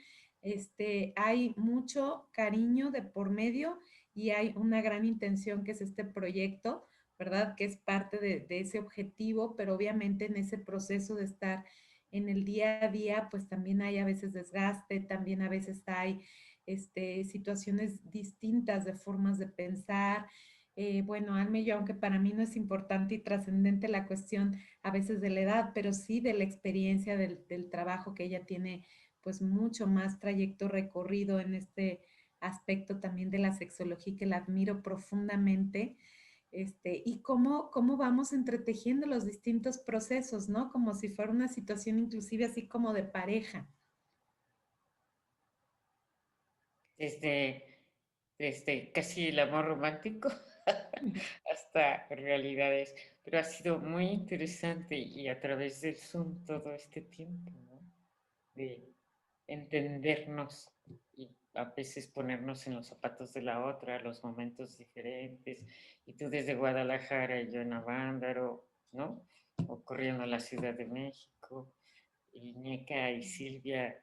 Hay mucho cariño de por medio y hay una gran intención que es este proyecto, ¿verdad? Que es parte de ese objetivo, pero obviamente en ese proceso de estar en el día a día, pues también hay a veces desgaste, también a veces hay situaciones distintas de formas de pensar. Bueno, Alme y yo, aunque para mí no es importante y trascendente la cuestión a veces de la edad, pero sí de la experiencia del trabajo que ella tiene, pues mucho más trayecto recorrido en este aspecto también de la sexología que la admiro profundamente. Y cómo vamos entretejiendo los distintos procesos, ¿no? Como si fuera una situación inclusive así como de pareja. Desde, desde casi el amor romántico hasta realidades. Pero ha sido muy interesante y a través del Zoom todo este tiempo, ¿no? De entendernos y a veces ponernos en los zapatos de la otra, los momentos diferentes. Y tú desde Guadalajara y yo en Avándaro, ¿no? O corriendo a la Ciudad de México. Y Ñeca y Silvia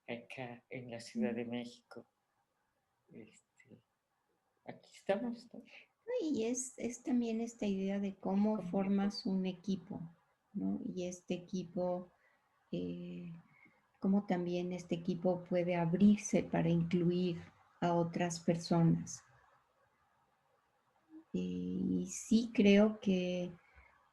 acá en la Ciudad de México. Este, aquí estamos, ¿no? Y es también esta idea de cómo formas un equipo, ¿no? Y este equipo, cómo también este equipo puede abrirse para incluir a otras personas. Y sí creo que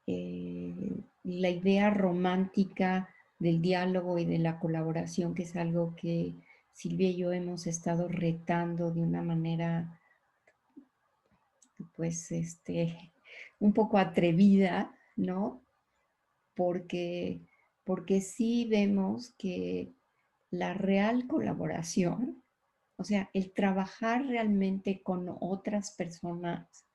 la idea romántica del diálogo y de la colaboración, que es algo que Silvia y yo hemos estado retando de una manera, pues, un poco atrevida, ¿no? Porque, porque sí vemos que la real colaboración, o sea, el trabajar realmente con otras personas,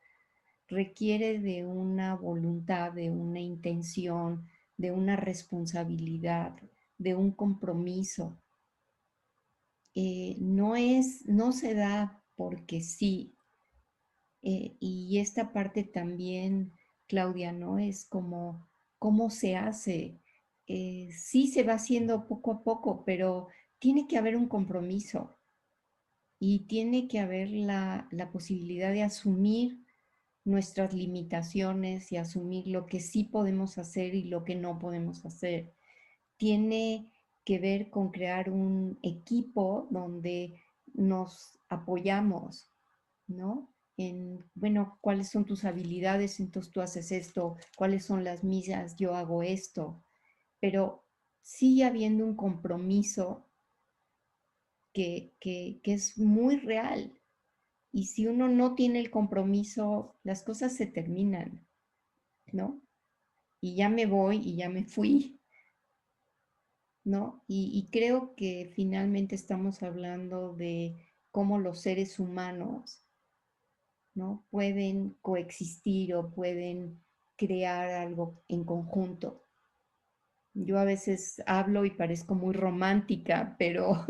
requiere de una voluntad, de una intención, de una responsabilidad, de un compromiso. No se da porque sí. Y esta parte también, Claudia, ¿no? Es como cómo se hace. Sí se va haciendo poco a poco, pero tiene que haber un compromiso y tiene que haber la posibilidad de asumir nuestras limitaciones y asumir lo que sí podemos hacer y lo que no podemos hacer. Tiene que ver con crear un equipo donde nos apoyamos, ¿no? Bueno, ¿cuáles son tus habilidades? Entonces tú haces esto, ¿cuáles son las mías? Yo hago esto, pero sigue habiendo un compromiso que es muy real. Y si uno no tiene el compromiso, las cosas se terminan, ¿no? Y ya me voy y ya me fui, ¿no? Y creo que finalmente estamos hablando de cómo los seres humanos, ¿no? Pueden coexistir o pueden crear algo en conjunto. Yo a veces hablo y parezco muy romántica, pero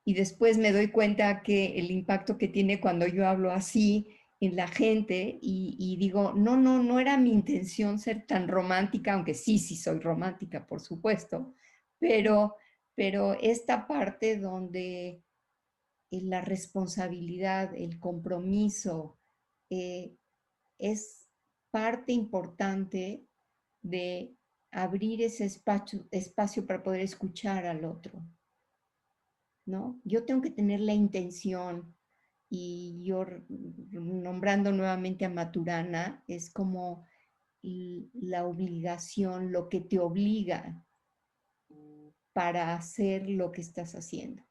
y después me doy cuenta que el impacto que tiene cuando yo hablo así en la gente y digo, no era mi intención ser tan romántica, aunque sí soy romántica, por supuesto, pero, pero esta parte donde la responsabilidad, el compromiso, eh, es parte importante de abrir ese espacio para poder escuchar al otro, ¿no? Yo tengo que tener la intención y yo nombrando nuevamente a Maturana, es como la obligación, lo que te obliga para hacer lo que estás haciendo.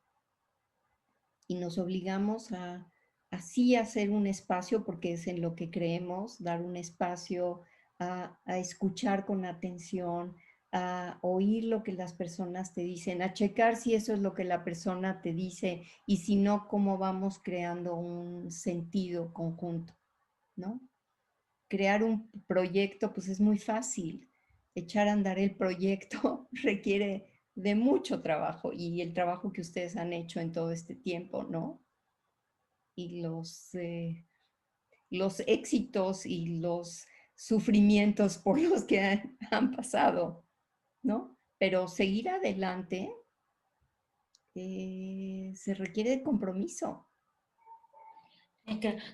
Y nos obligamos a así hacer un espacio, porque es en lo que creemos, dar un espacio a escuchar con atención, a oír lo que las personas te dicen, a checar si eso es lo que la persona te dice y si no, cómo vamos creando un sentido conjunto, ¿no? Crear un proyecto, pues es muy fácil. Echar a andar el proyecto requiere de mucho trabajo y el trabajo que ustedes han hecho en todo este tiempo, ¿no? Y los éxitos y los sufrimientos por los que han pasado, ¿no? Pero seguir adelante se requiere de compromiso.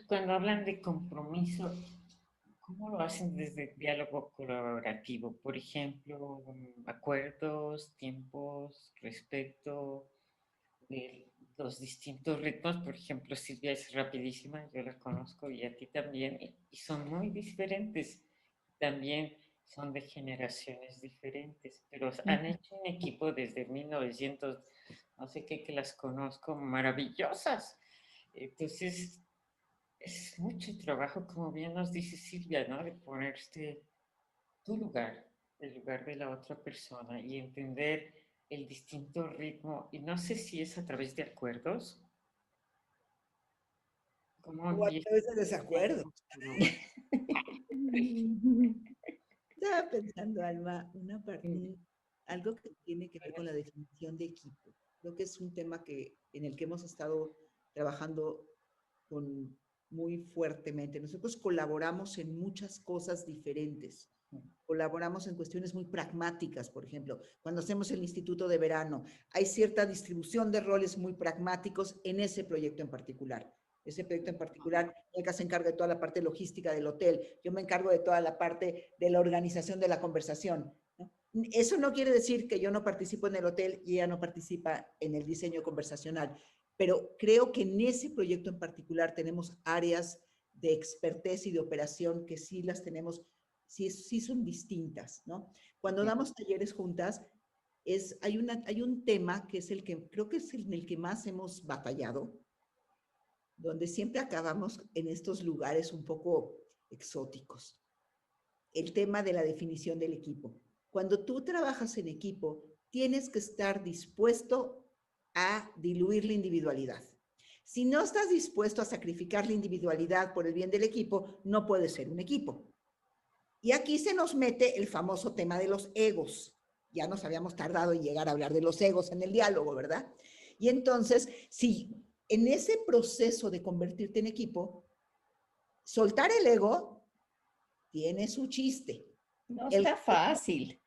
Cuando hablan de compromiso, ¿cómo lo hacen desde el diálogo colaborativo? Por ejemplo, acuerdos, tiempos, respeto de los distintos ritmos. Por ejemplo, Silvia es rapidísima, yo la conozco y a ti también, y son muy diferentes. También son de generaciones diferentes, pero han hecho un equipo desde 1900, no sé qué, que las conozco, maravillosas. Entonces, es mucho trabajo, como bien nos dice Silvia, ¿no? De ponerte tu lugar, el lugar de la otra persona y entender el distinto ritmo. Y no sé si es a través de acuerdos. ¿Cómo O a empieza? través de desacuerdos. Estaba pensando, Alma, algo que tiene que ver con la definición de equipo. Creo que es un tema en el que hemos estado trabajando muy fuertemente. Nosotros colaboramos en muchas cosas diferentes. Colaboramos en cuestiones muy pragmáticas, por ejemplo, cuando hacemos el Instituto de Verano, hay cierta distribución de roles muy pragmáticos en ese proyecto en particular. Ese proyecto en particular, Elka se encarga de toda la parte logística del hotel, yo me encargo de toda la parte de la organización de la conversación, ¿no? Eso no quiere decir que yo no participo en el hotel y ella no participa en el diseño conversacional, pero creo que en ese proyecto en particular tenemos áreas de expertez y de operación que sí las tenemos, sí son distintas, ¿no? Cuando damos talleres juntas, hay un tema que es el que creo que es en el que más hemos batallado, donde siempre acabamos en estos lugares un poco exóticos. El tema de la definición del equipo. Cuando tú trabajas en equipo, tienes que estar dispuesto a diluir la individualidad. Si no estás dispuesto a sacrificar la individualidad por el bien del equipo, no puede ser un equipo. Y aquí se nos mete el famoso tema de los egos. Ya nos habíamos tardado en llegar a hablar de los egos en el diálogo, ¿verdad? Y entonces, si en ese proceso de convertirte en equipo, soltar el ego tiene su chiste. No está fácil.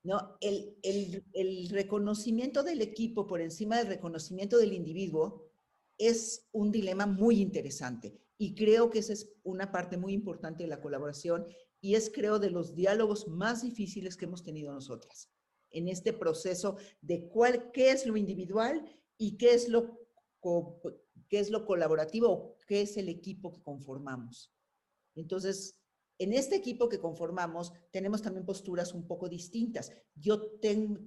No, el reconocimiento del equipo por encima del reconocimiento del individuo es un dilema muy interesante y creo que esa es una parte muy importante de la colaboración y es, creo, de los diálogos más difíciles que hemos tenido nosotras en este proceso de qué es lo individual y qué es lo colaborativo, qué es el equipo que conformamos. Entonces, en este equipo que conformamos, tenemos también posturas un poco distintas. Yo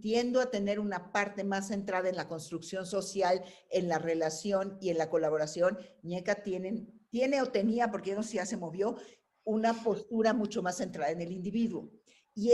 tiendo a tener una parte más centrada en la construcción social, en la relación y en la colaboración. Ñeca tiene o tenía, porque ya no sé, ya se movió, una postura mucho más centrada en el individuo. Y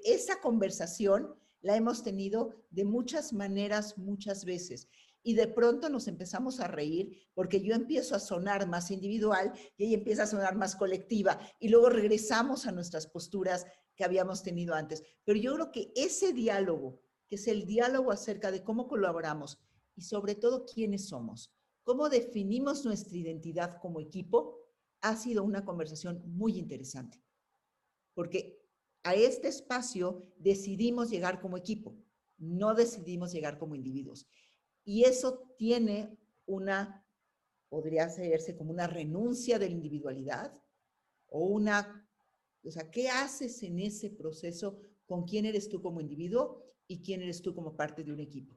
esa conversación la hemos tenido de muchas maneras, muchas veces. Y de pronto nos empezamos a reír porque yo empiezo a sonar más individual y ella empieza a sonar más colectiva y luego regresamos a nuestras posturas que habíamos tenido antes. Pero yo creo que ese diálogo, que es el diálogo acerca de cómo colaboramos y sobre todo quiénes somos, cómo definimos nuestra identidad como equipo, ha sido una conversación muy interesante. Porque a este espacio decidimos llegar como equipo, no decidimos llegar como individuos. Y eso tiene podría hacerse como una renuncia de la individualidad o sea, ¿qué haces en ese proceso con quién eres tú como individuo y quién eres tú como parte de un equipo?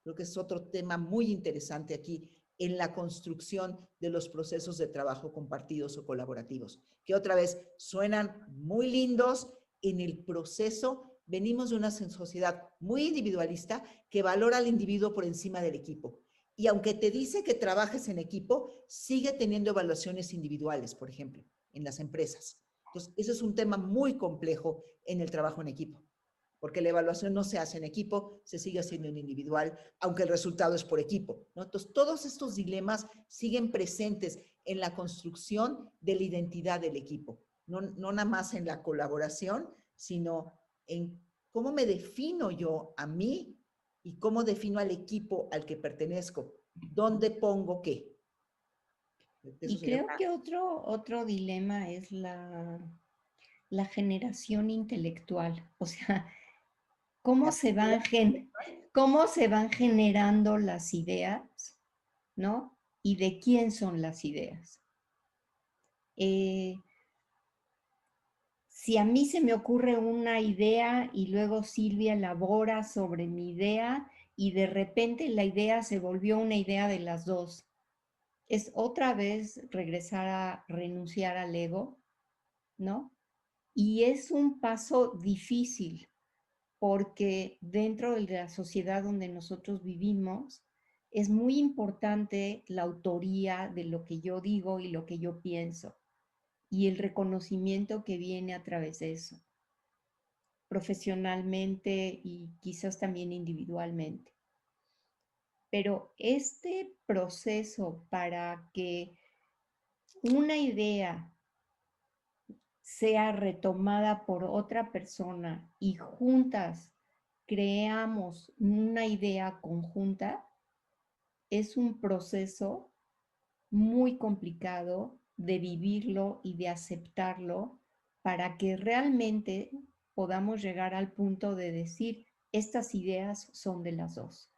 Creo que es otro tema muy interesante aquí en la construcción de los procesos de trabajo compartidos o colaborativos, que otra vez suenan muy lindos. En el proceso venimos de una sociedad muy individualista que valora al individuo por encima del equipo. Y aunque te dice que trabajes en equipo, sigue teniendo evaluaciones individuales, por ejemplo, en las empresas. Entonces, ese es un tema muy complejo en el trabajo en equipo, porque la evaluación no se hace en equipo, se sigue haciendo en individual, aunque el resultado es por equipo, ¿no? Entonces, todos estos dilemas siguen presentes en la construcción de la identidad del equipo, no nada más en la colaboración, sino en cómo me defino yo a mí y cómo defino al equipo al que pertenezco, dónde pongo qué. Eso Y sería creo que otro dilema es la generación intelectual. O sea, cómo una- se van, cómo se van generando las ideas, ¿no? Y de quién son las ideas. Eh, si a mí se me ocurre una idea y luego Silvia elabora sobre mi idea y de repente la idea se volvió una idea de las dos, es otra vez regresar a renunciar al ego, ¿no? Y es un paso difícil porque dentro de la sociedad donde nosotros vivimos es muy importante la autoría de lo que yo digo y lo que yo pienso y el reconocimiento que viene a través de eso, profesionalmente y quizás también individualmente. Pero este proceso para que una idea sea retomada por otra persona y juntas creamos una idea conjunta, es un proceso muy complicado de vivirlo y de aceptarlo para que realmente podamos llegar al punto de decir, estas ideas son de las dos.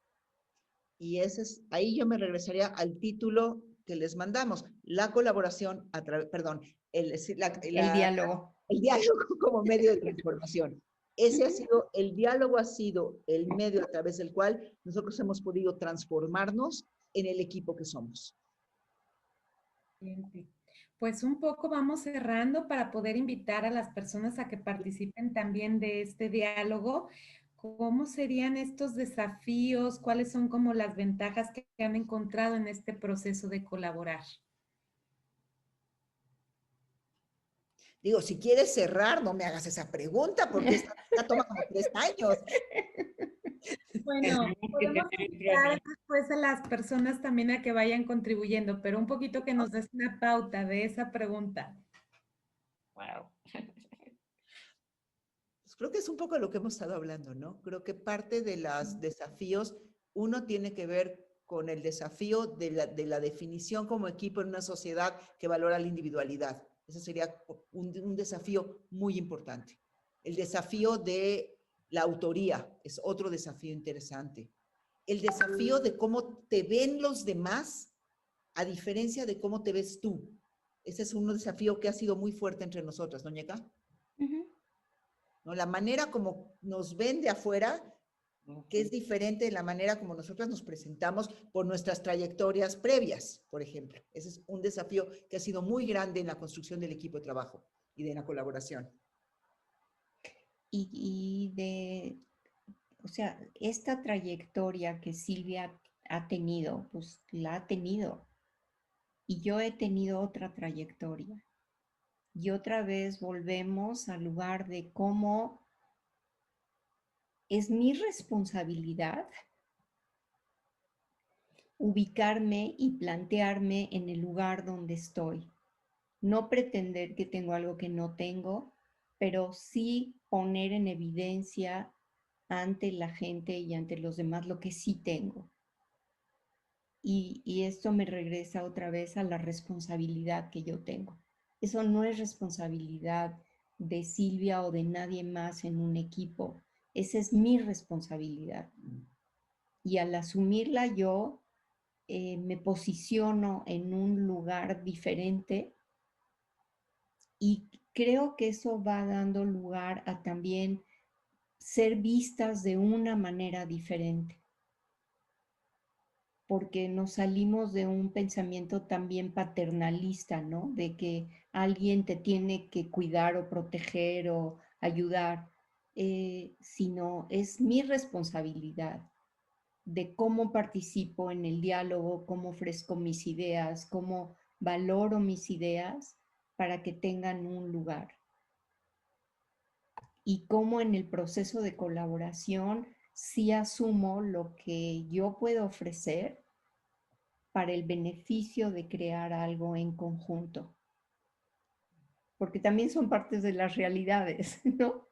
Y ese es, ahí yo me regresaría al título que les mandamos, la colaboración a través, perdón, El diálogo. el diálogo como medio de transformación. Ese ha sido, el diálogo ha sido el medio a través del cual nosotros hemos podido transformarnos en el equipo que somos. Pues un poco vamos cerrando para poder invitar a las personas a que participen también de este diálogo. ¿Cómo serían estos desafíos? ¿Cuáles son como las ventajas que han encontrado en este proceso de colaborar? Digo, si quieres cerrar, no me hagas esa pregunta porque esta toma como 3 años. Bueno, podemos invitar después a las personas también a que vayan contribuyendo, pero un poquito que nos des una pauta de esa pregunta. Wow. Pues creo que es un poco lo que hemos estado hablando, ¿no? Creo que parte de los desafíos, uno tiene que ver con el desafío de la definición como equipo en una sociedad que valora la individualidad. Ese sería un desafío muy importante. El desafío de la autoría es otro desafío interesante. El desafío de cómo te ven los demás a diferencia de cómo te ves tú. Ese es un desafío que ha sido muy fuerte entre nosotras, ¿no, Ñeca? ¿No? La manera como nos ven de afuera, que es diferente de la manera como nosotras nos presentamos por nuestras trayectorias previas, por ejemplo. Ese es un desafío que ha sido muy grande en la construcción del equipo de trabajo y de la colaboración. O sea, esta trayectoria que Silvia ha tenido, pues la ha tenido. Y yo he tenido otra trayectoria. Y otra vez volvemos al lugar de cómo es mi responsabilidad ubicarme y plantearme en el lugar donde estoy. No pretender que tengo algo que no tengo, pero sí poner en evidencia ante la gente y ante los demás lo que sí tengo. Y esto me regresa otra vez a la responsabilidad que yo tengo. Eso no es responsabilidad de Silvia o de nadie más en un equipo. Esa es mi responsabilidad. Y al asumirla yo, me posiciono en un lugar diferente y creo que eso va dando lugar a también ser vistas de una manera diferente, porque nos salimos de un pensamiento también paternalista, ¿no? De que alguien te tiene que cuidar o proteger o ayudar, sino es mi responsabilidad de cómo participo en el diálogo, cómo ofrezco mis ideas, cómo valoro mis ideas para que tengan un lugar. Y cómo en el proceso de colaboración sí asumo lo que yo puedo ofrecer para el beneficio de crear algo en conjunto. Porque también son partes de las realidades, ¿no?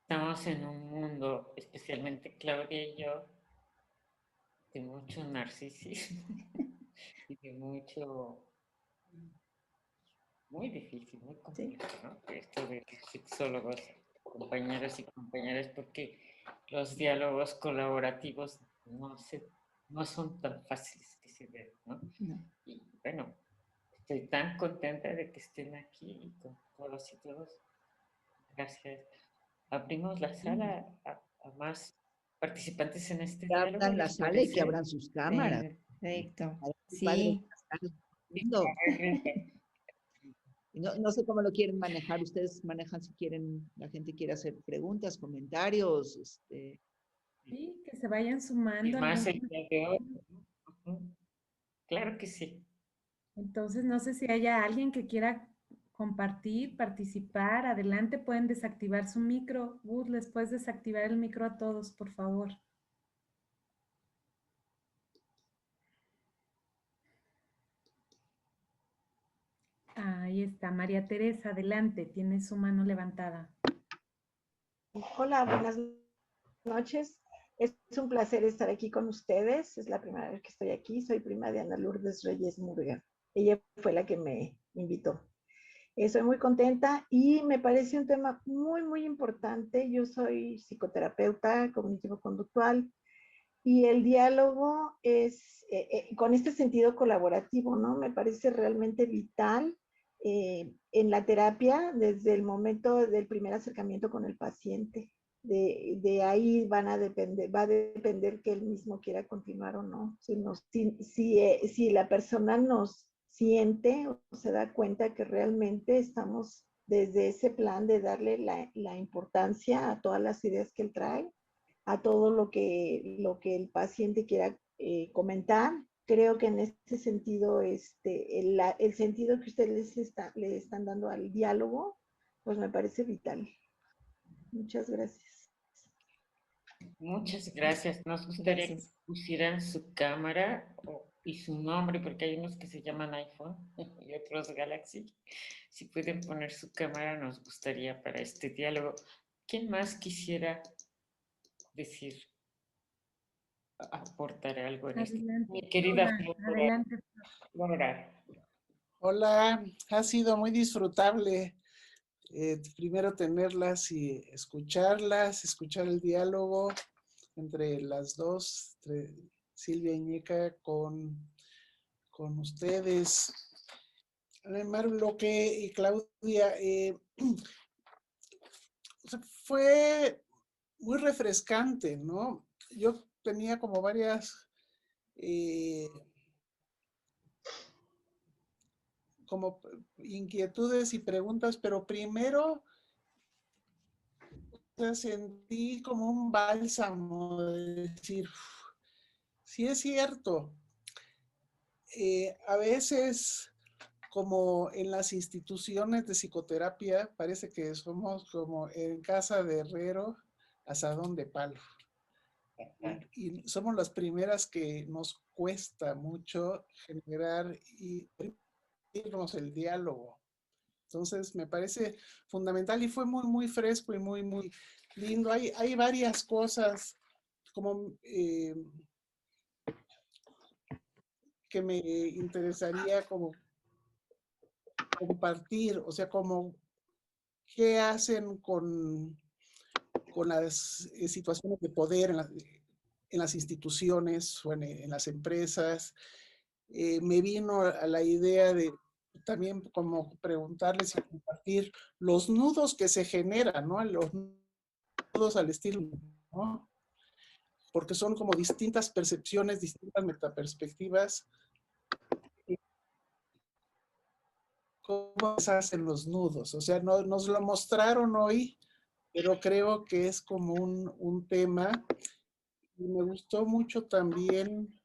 Estamos en un mundo, especialmente Claudia y yo, de mucho narcisismo y de mucho, muy difícil, muy complejo, ¿no? Esto de los sexólogos, compañeros y compañeras, porque los diálogos colaborativos no son tan fáciles que se vean, ¿no? No. Y bueno, estoy tan contenta de que estén aquí con todos y todos. Gracias. Abrimos la sala a más participantes en este Que diálogo, abran la ¿les sala y que parece? abran sus cámaras. Perfecto. Qué padre Sí. están viendo. No, no sé cómo lo quieren manejar. Ustedes manejan si quieren, la gente quiere hacer preguntas, comentarios. Sí, que se vayan Y sumando más el algunos. día de hoy. Ujú. Claro que sí. Entonces, no sé si haya alguien que quiera compartir, participar. Adelante, pueden desactivar su micro. Gus, les puedes desactivar el micro a todos, por favor. Ahí está, María Teresa, adelante, tiene su mano levantada. Hola, buenas noches. Es un placer estar aquí con ustedes. Es la primera vez que estoy aquí. Soy prima de Ana Lourdes Reyes Murga. Ella fue la que me invitó. Estoy muy contenta y me parece un tema muy, muy importante. Yo soy psicoterapeuta cognitivo-conductual y el diálogo es con este sentido colaborativo, ¿no? Me parece realmente vital en la terapia desde el momento del primer acercamiento con el paciente. De ahí va a depender que él mismo quiera continuar o no. Si la persona nos siente o se da cuenta que realmente estamos desde ese plan de darle la importancia a todas las ideas que él trae, a todo lo que el paciente quiera comentar. Creo que en este sentido, el sentido que ustedes le están dando al diálogo, pues me parece vital. Muchas gracias. Muchas gracias. Nos gustaría que Gracias. pusieran su cámara y su nombre, porque hay unos que se llaman iPhone y otros Galaxy. Si pueden poner su cámara, nos gustaría para este diálogo. ¿Quién más quisiera decir, aportar algo en este? Adelante, Mi querida Flora, adelante. Flora. Hola, ha sido muy disfrutable primero tenerlas y escucharlas, escuchar el diálogo entre las dos, entre Silvia y Ñeca con ustedes. Marloque y Claudia, fue muy refrescante, ¿no? Yo tenía como varias como inquietudes y preguntas, pero primero sentí como un bálsamo de decir, sí es cierto, a veces como en las instituciones de psicoterapia parece que somos como en casa de herrero, asadón de palo. Y somos las primeras que nos cuesta mucho generar y permitirnos el diálogo. Entonces me parece fundamental y fue muy, muy fresco y muy, muy lindo. Hay varias cosas como que me interesaría como compartir, o sea, como qué hacen con las situaciones de poder en las instituciones o en las empresas. Me vino a la idea de también como preguntarles y compartir los nudos que se generan, ¿no? Los nudos al estilo, ¿no? Porque son como distintas percepciones, distintas metaperspectivas. ¿Cómo se hacen los nudos? O sea, no, nos lo mostraron hoy, pero creo que es como un tema. Y me gustó mucho también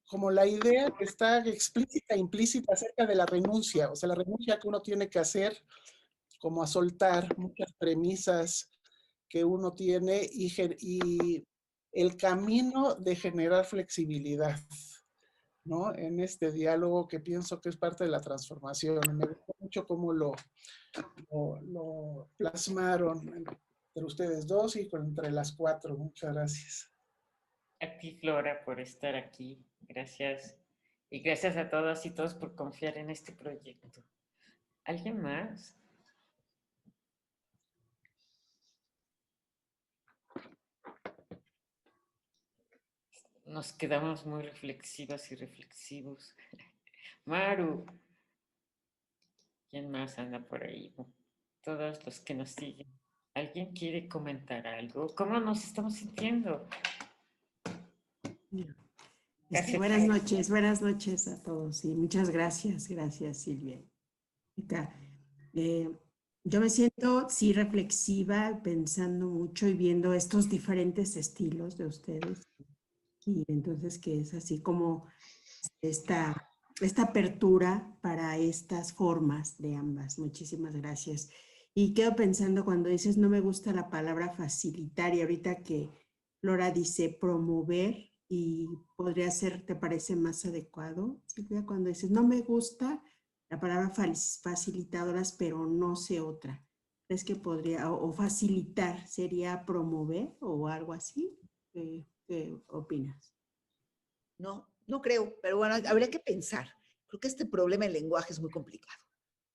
como la idea que está explícita e implícita acerca de la renuncia, o sea, la renuncia que uno tiene que hacer, como a soltar muchas premisas que uno tiene y el camino de generar flexibilidad, ¿no? En este diálogo que pienso que es parte de la transformación. Me gustó mucho cómo lo plasmaron entre ustedes dos y entre las cuatro. Muchas gracias. a ti, Flora, por estar aquí. Gracias. Y gracias a todas y todos por confiar en este proyecto. ¿Alguien más? Nos quedamos muy reflexivas y reflexivos. Maru, ¿quién más anda por ahí? Todos los que nos siguen. ¿Alguien quiere comentar algo? ¿Cómo nos estamos sintiendo? Casi Buenas noches a todos y muchas gracias, Silvia. Eh, yo me siento, sí, reflexiva, pensando mucho y viendo estos diferentes estilos de ustedes. Y entonces que es así como esta apertura para estas formas de ambas. Muchísimas gracias. Y quedo pensando cuando dices, no me gusta la palabra facilitar, y ahorita que Flora dice promover, y podría ser, ¿te parece más adecuado, Silvia? Cuando dices, no me gusta la palabra facilitadoras, pero no sé otra. ¿Crees que podría, o facilitar, sería promover o algo así? ¿Qué opinas? No, no creo, pero bueno, habría que pensar. Creo que este problema del lenguaje es muy complicado,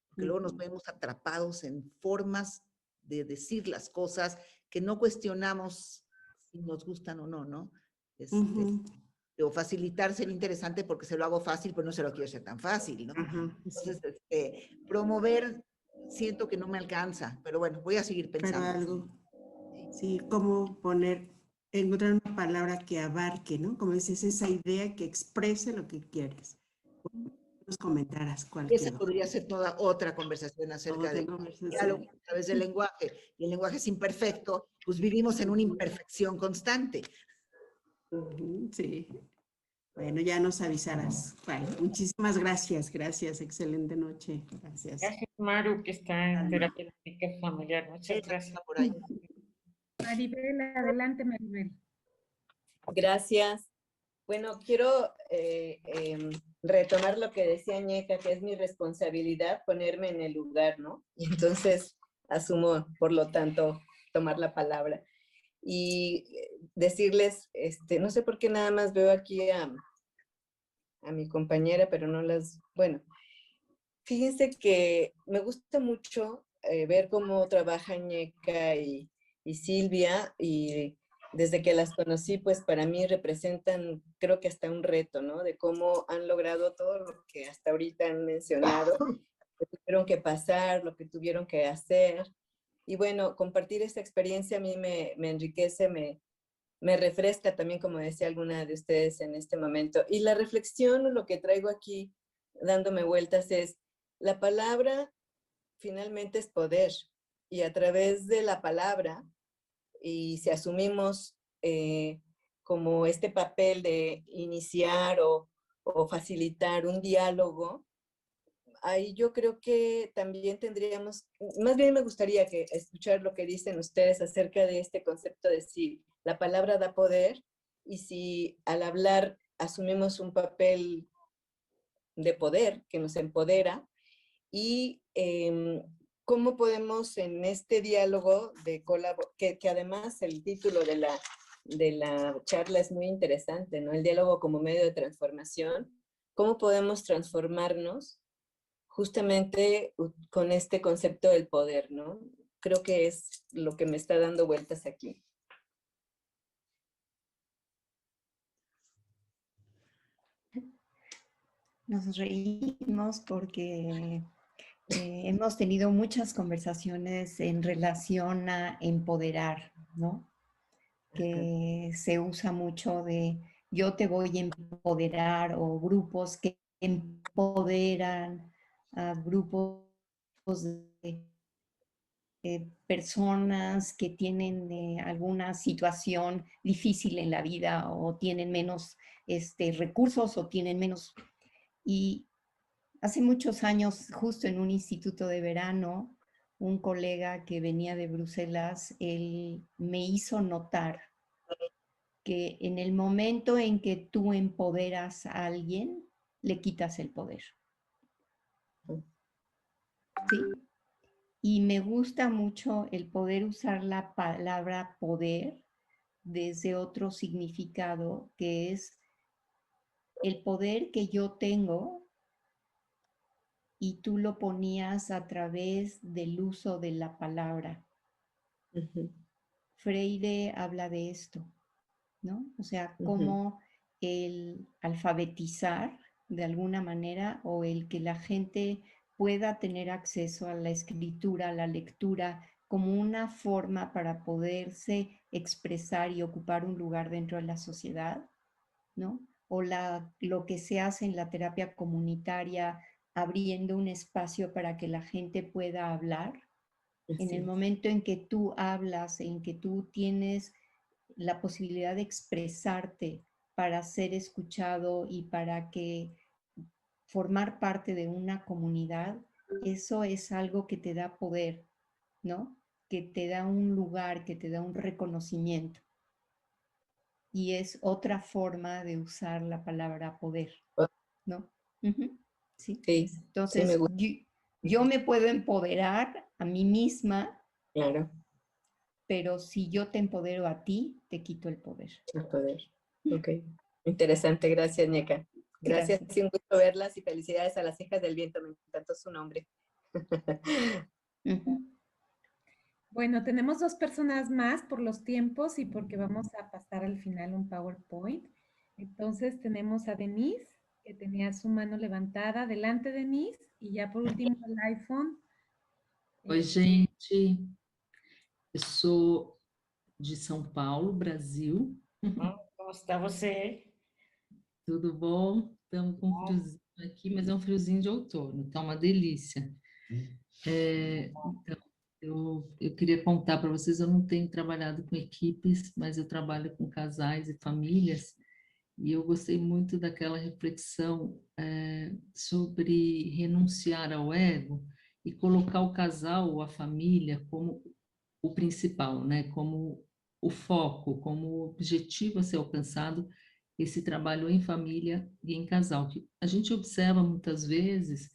porque luego nos vemos atrapados en formas de decir las cosas que no cuestionamos si nos gustan o no, ¿no? O facilitar sería interesante porque se lo hago fácil, pero no se lo quiero hacer tan fácil, ¿no? Entonces, promover, siento que no me alcanza, pero bueno, voy a seguir pensando. Pero algo, sí, cómo encontrar una palabra que abarque, ¿no? Como dices, esa idea que exprese lo que quieres. Nos comentarás cuál Esa quedó. podría ser toda otra conversación acerca de diálogo a través del lenguaje. Y el lenguaje es imperfecto, pues vivimos en una imperfección constante. Sí. Bueno, ya nos avisarás. Vale, muchísimas gracias. Gracias, excelente noche. Gracias. Gracias, Maru, que está en terapia familiar. Muchas gracias. Por ahí. Maribel, adelante, Maribel. Gracias. Bueno, quiero retomar lo que decía Ñeca, que es mi responsabilidad ponerme en el lugar, ¿no? Y entonces asumo, por lo tanto, tomar la palabra. Y decirles, no sé por qué nada más veo aquí a mi compañera, pero no las, bueno, fíjense que me gusta mucho ver cómo trabaja Ñeca y Silvia, y desde que las conocí, pues para mí representan, creo que hasta un reto, ¿no? De cómo han logrado todo lo que hasta ahorita han mencionado, lo que tuvieron que pasar, lo que tuvieron que hacer. Y bueno, compartir esta experiencia a mí me enriquece, me refresca también, como decía alguna de ustedes en este momento. Y la reflexión, lo que traigo aquí dándome vueltas es, la palabra finalmente es poder, y a través de la palabra, y si asumimos como este papel de iniciar o facilitar un diálogo, ahí yo creo que también tendríamos, más bien me gustaría que escuchar lo que dicen ustedes acerca de este concepto de si la palabra da poder, y si al hablar asumimos un papel de poder que nos empodera, y cómo podemos en este diálogo de que además el título de la charla es muy interesante, ¿no? El diálogo como medio de transformación, cómo podemos transformarnos justamente con este concepto del poder, ¿no? Creo que es lo que me está dando vueltas aquí. Nos reímos porque hemos tenido muchas conversaciones en relación a empoderar, ¿no? Que se usa mucho de yo te voy a empoderar, o grupos que empoderan a grupos de personas que tienen alguna situación difícil en la vida, o tienen menos recursos, o tienen menos. Y hace muchos años, justo en un instituto de verano, un colega que venía de Bruselas, él me hizo notar que en el momento en que tú empoderas a alguien, le quitas el poder. ¿Sí? Y me gusta mucho el poder usar la palabra poder desde otro significado, que es el poder que yo tengo y tú lo ponías a través del uso de la palabra. Freire habla de esto, ¿no? O sea, cómo el alfabetizar de alguna manera o el que la gente pueda tener acceso a la escritura, a la lectura, como una forma para poderse expresar y ocupar un lugar dentro de la sociedad, ¿no? O lo que se hace en la terapia comunitaria, abriendo un espacio para que la gente pueda hablar. En el momento en que tú hablas, en que tú tienes la posibilidad de expresarte para ser escuchado y para que formar parte de una comunidad, eso es algo que te da poder, ¿no? Que te da un lugar, que te da un reconocimiento. Y es otra forma de usar la palabra poder, ¿no? Sí. Sí, Entonces, sí me gusta. yo me puedo empoderar a mí misma, Claro, pero si yo te empodero a ti, te quito el poder. el poder. Ok. Interesante, gracias, Ñeca. Gracias, Gracias. sí, un gusto verlas y felicidades a las hijas del viento, me encantó su nombre. Bueno, tenemos 2 personas más por los tiempos y porque vamos a pasar al final un PowerPoint. Entonces tenemos a Denise, que tenía su mano levantada. Adelante, Denise. Y ya por último el iPhone. Oi, gente. Eu sou de São Paulo, Brasil. ¿Cómo está você? Tudo bom? Estamos com um friozinho aqui, mas é um friozinho de outono, tá uma delícia. Então, eu queria contar para vocês, eu não tenho trabalhado com equipes, mas eu trabalho com casais e famílias, e eu gostei muito daquela reflexão sobre renunciar ao ego e colocar o casal ou a família como o principal, né? Como o foco, como o objetivo a ser alcançado, esse trabalho em família e em casal. Que a gente observa muitas vezes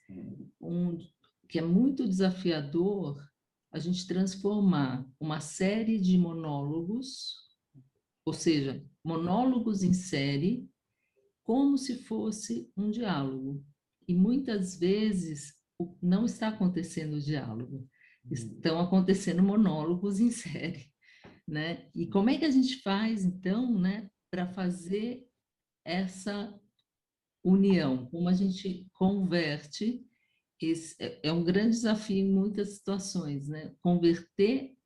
que é muito desafiador a gente transformar uma série de monólogos, ou seja, monólogos em série, como se fosse um diálogo. E muitas vezes não está acontecendo o diálogo, estão acontecendo monólogos em série, né? E como é que a gente faz, então, né, para fazer essa união? Como a gente converte? É um grande desafio em muitas situações, né? Converter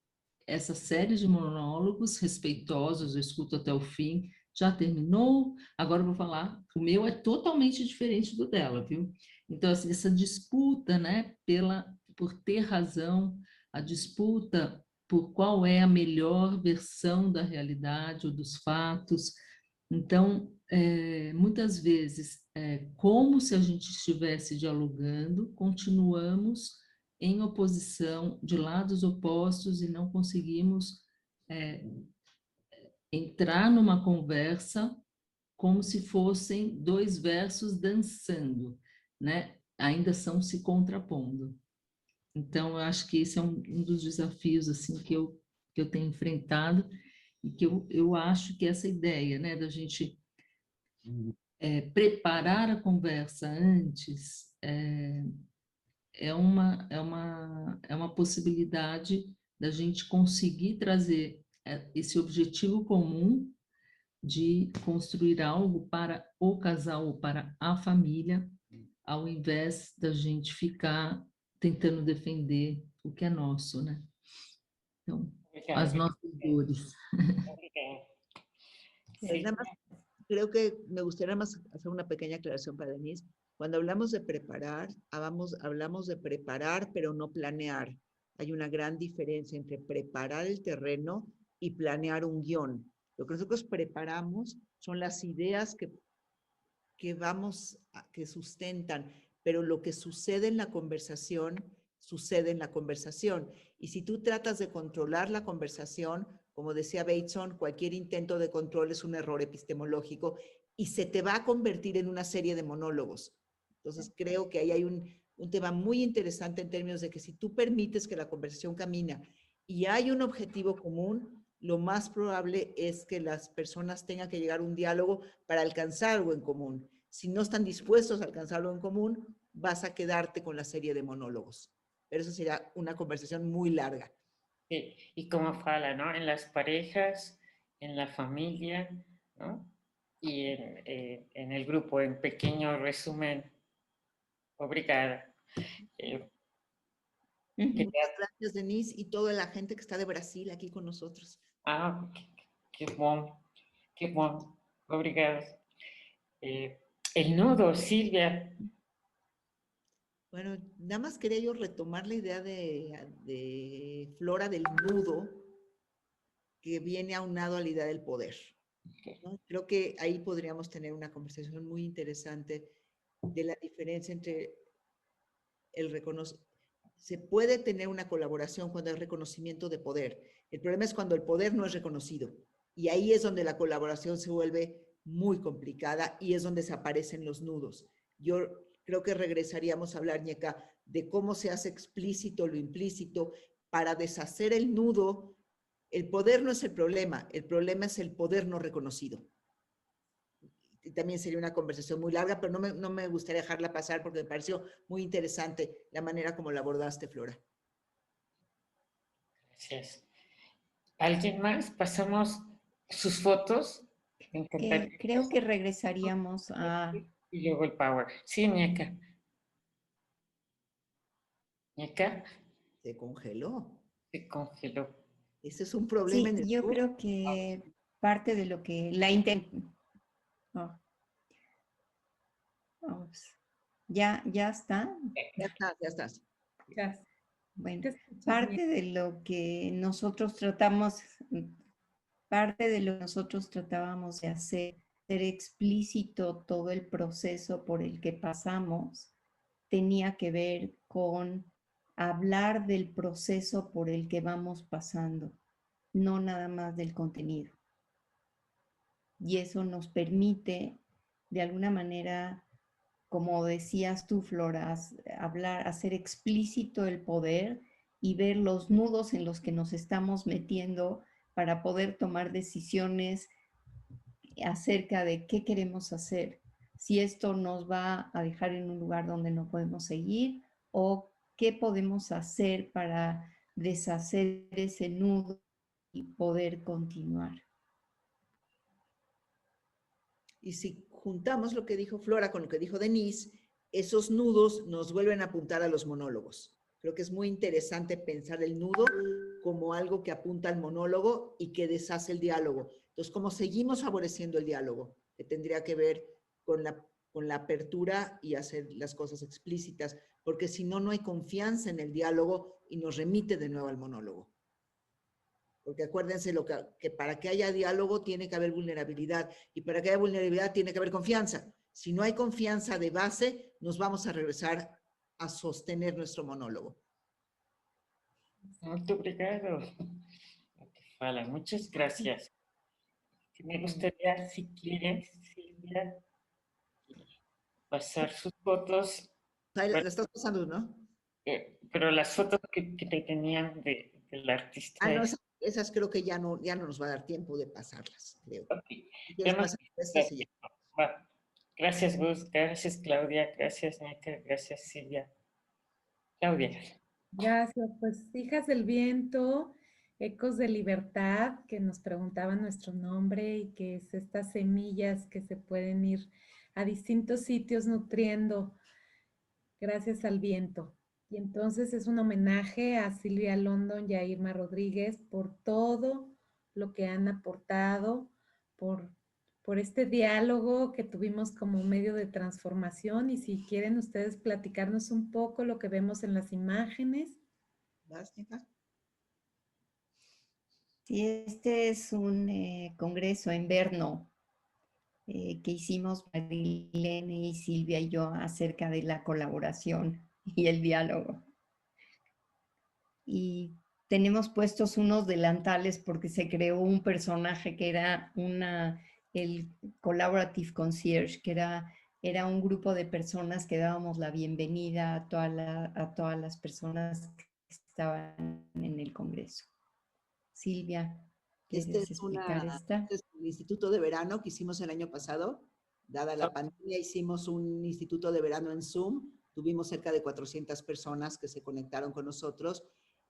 essa série de monólogos respeitosos, eu escuto até o fim, já terminou, agora eu vou falar, o meu é totalmente diferente do dela, viu? Então, assim, essa disputa, né, por ter razão, a disputa por qual é a melhor versão da realidade ou dos fatos. Então, muitas vezes, como se a gente estivesse dialogando, continuamos em oposição, de lados opostos, e não conseguimos entrar numa conversa como se fossem 2 versos dançando, né? Ainda estão se contrapondo. Então, eu acho que esse é um dos desafios assim que eu tenho enfrentado e que eu acho que essa ideia, né, da gente preparar a conversa antes é uma possibilidade da gente conseguir trazer esse objetivo comum de construir algo para o casal ou para a família, ao invés da gente ficar tentando defender o que é nosso, né? Então, as nossas dores. Nada más, creo que me gustaría más hacer una pequeña aclaración para Denise. Cuando hablamos de preparar, hablamos de preparar, pero no planear. Hay una gran diferencia entre preparar el terreno y planear un guión. Lo que nosotros preparamos son las ideas que sustentan, pero lo que sucede en la conversación, sucede en la conversación. Y si tú tratas de controlar la conversación, como decía Bateson, cualquier intento de control es un error epistemológico y se te va a convertir en una serie de monólogos. Entonces creo que ahí hay un tema muy interesante en términos de que si tú permites que la conversación camina y hay un objetivo común, lo más probable es que las personas tengan que llegar a un diálogo para alcanzar algo en común. Si no están dispuestos a alcanzar algo en común, vas a quedarte con la serie de monólogos. Pero eso sería una conversación muy larga. Sí, y como fala, ¿no? En las parejas, en la familia, ¿no? Y en el grupo, en pequeño resumen. Obrigada. Muchas gracias, Denise, y toda la gente que está de Brasil aquí con nosotros. Que bom, que bom. Obrigada. El nudo, Silvia. Bueno, nada más quería yo retomar la idea de Flora del nudo, que viene aunado a la idea del poder, ¿no? Creo que ahí podríamos tener una conversación muy interesante de la diferencia entre el reconocimiento. Se puede tener una colaboración cuando hay reconocimiento de poder. El problema es cuando el poder no es reconocido. Y ahí es donde la colaboración se vuelve muy complicada y es donde se aparecen los nudos. Yo creo que regresaríamos a hablar, Ñeca, de cómo se hace explícito lo implícito para deshacer el nudo. El poder no es el problema es el poder no reconocido. También sería una conversación muy larga, pero no me gustaría dejarla pasar porque me pareció muy interesante la manera como la abordaste, Flora. Gracias. ¿Alguien más? Pasamos sus fotos. Me encantaría. Creo que regresaríamos a... Y luego el power. Sí, Ñeca. ¿Ñeca? Se congeló. Se congeló. Ese es un problema Sí, en el yo Zoom. creo que parte de lo que la ¿Ya está? Ya está, ya estás. Gracias. Bueno, Te escuchas parte bien. de lo que nosotros tratábamos de hacer explícito todo el proceso por el que pasamos, tenía que ver con hablar del proceso por el que vamos pasando, no nada más del contenido. Y eso nos permite, de alguna manera, como decías tú, Flora, hacer explícito el poder y ver los nudos en los que nos estamos metiendo para poder tomar decisiones acerca de qué queremos hacer, si esto nos va a dejar en un lugar donde no podemos seguir o qué podemos hacer para deshacer ese nudo y poder continuar. Y si juntamos lo que dijo Flora con lo que dijo Denise, esos nudos nos vuelven a apuntar a los monólogos. Creo que es muy interesante pensar el nudo como algo que apunta al monólogo y que deshace el diálogo. Entonces, ¿cómo seguimos favoreciendo el diálogo? Que tendría que ver con la apertura y hacer las cosas explícitas, porque si no, no hay confianza en el diálogo y nos remite de nuevo al monólogo. Porque acuérdense que para que haya diálogo tiene que haber vulnerabilidad y para que haya vulnerabilidad tiene que haber confianza. Si no hay confianza de base, nos vamos a regresar a sostener nuestro monólogo. Muy obrigado. Vale, muchas gracias. Me gustaría, si quieres, Silvia, pasar sus fotos. Ahí la estás pasando, ¿no? Pero las fotos que te tenían del artista. No, esas creo que ya no nos va a dar tiempo de pasarlas, creo. Okay. Gracias, Gus. Gracias, Claudia. Gracias, Ñeca. Gracias, Silvia. Claudia. Gracias. Pues hijas del viento, ecos de libertad, que nos preguntaban nuestro nombre y que es estas semillas que se pueden ir a distintos sitios nutriendo gracias al viento. Y entonces es un homenaje a Silvia London y a Irma Rodríguez por todo lo que han aportado, por este diálogo que tuvimos como medio de transformación. Y si quieren ustedes platicarnos un poco lo que vemos en las imágenes. Sí, este es un congreso en Brno que hicimos Marilene y Silvia y yo acerca de la colaboración y el diálogo. Y tenemos puestos unos delantales porque se creó un personaje que era el Collaborative Concierge, que era un grupo de personas que dábamos la bienvenida a todas las personas que estaban en el congreso. Silvia, ¿Quieres explicar esta? Este es el instituto de verano que hicimos el año pasado. Dada la pandemia, hicimos un instituto de verano en Zoom. Tuvimos cerca de 400 personas que se conectaron con nosotros.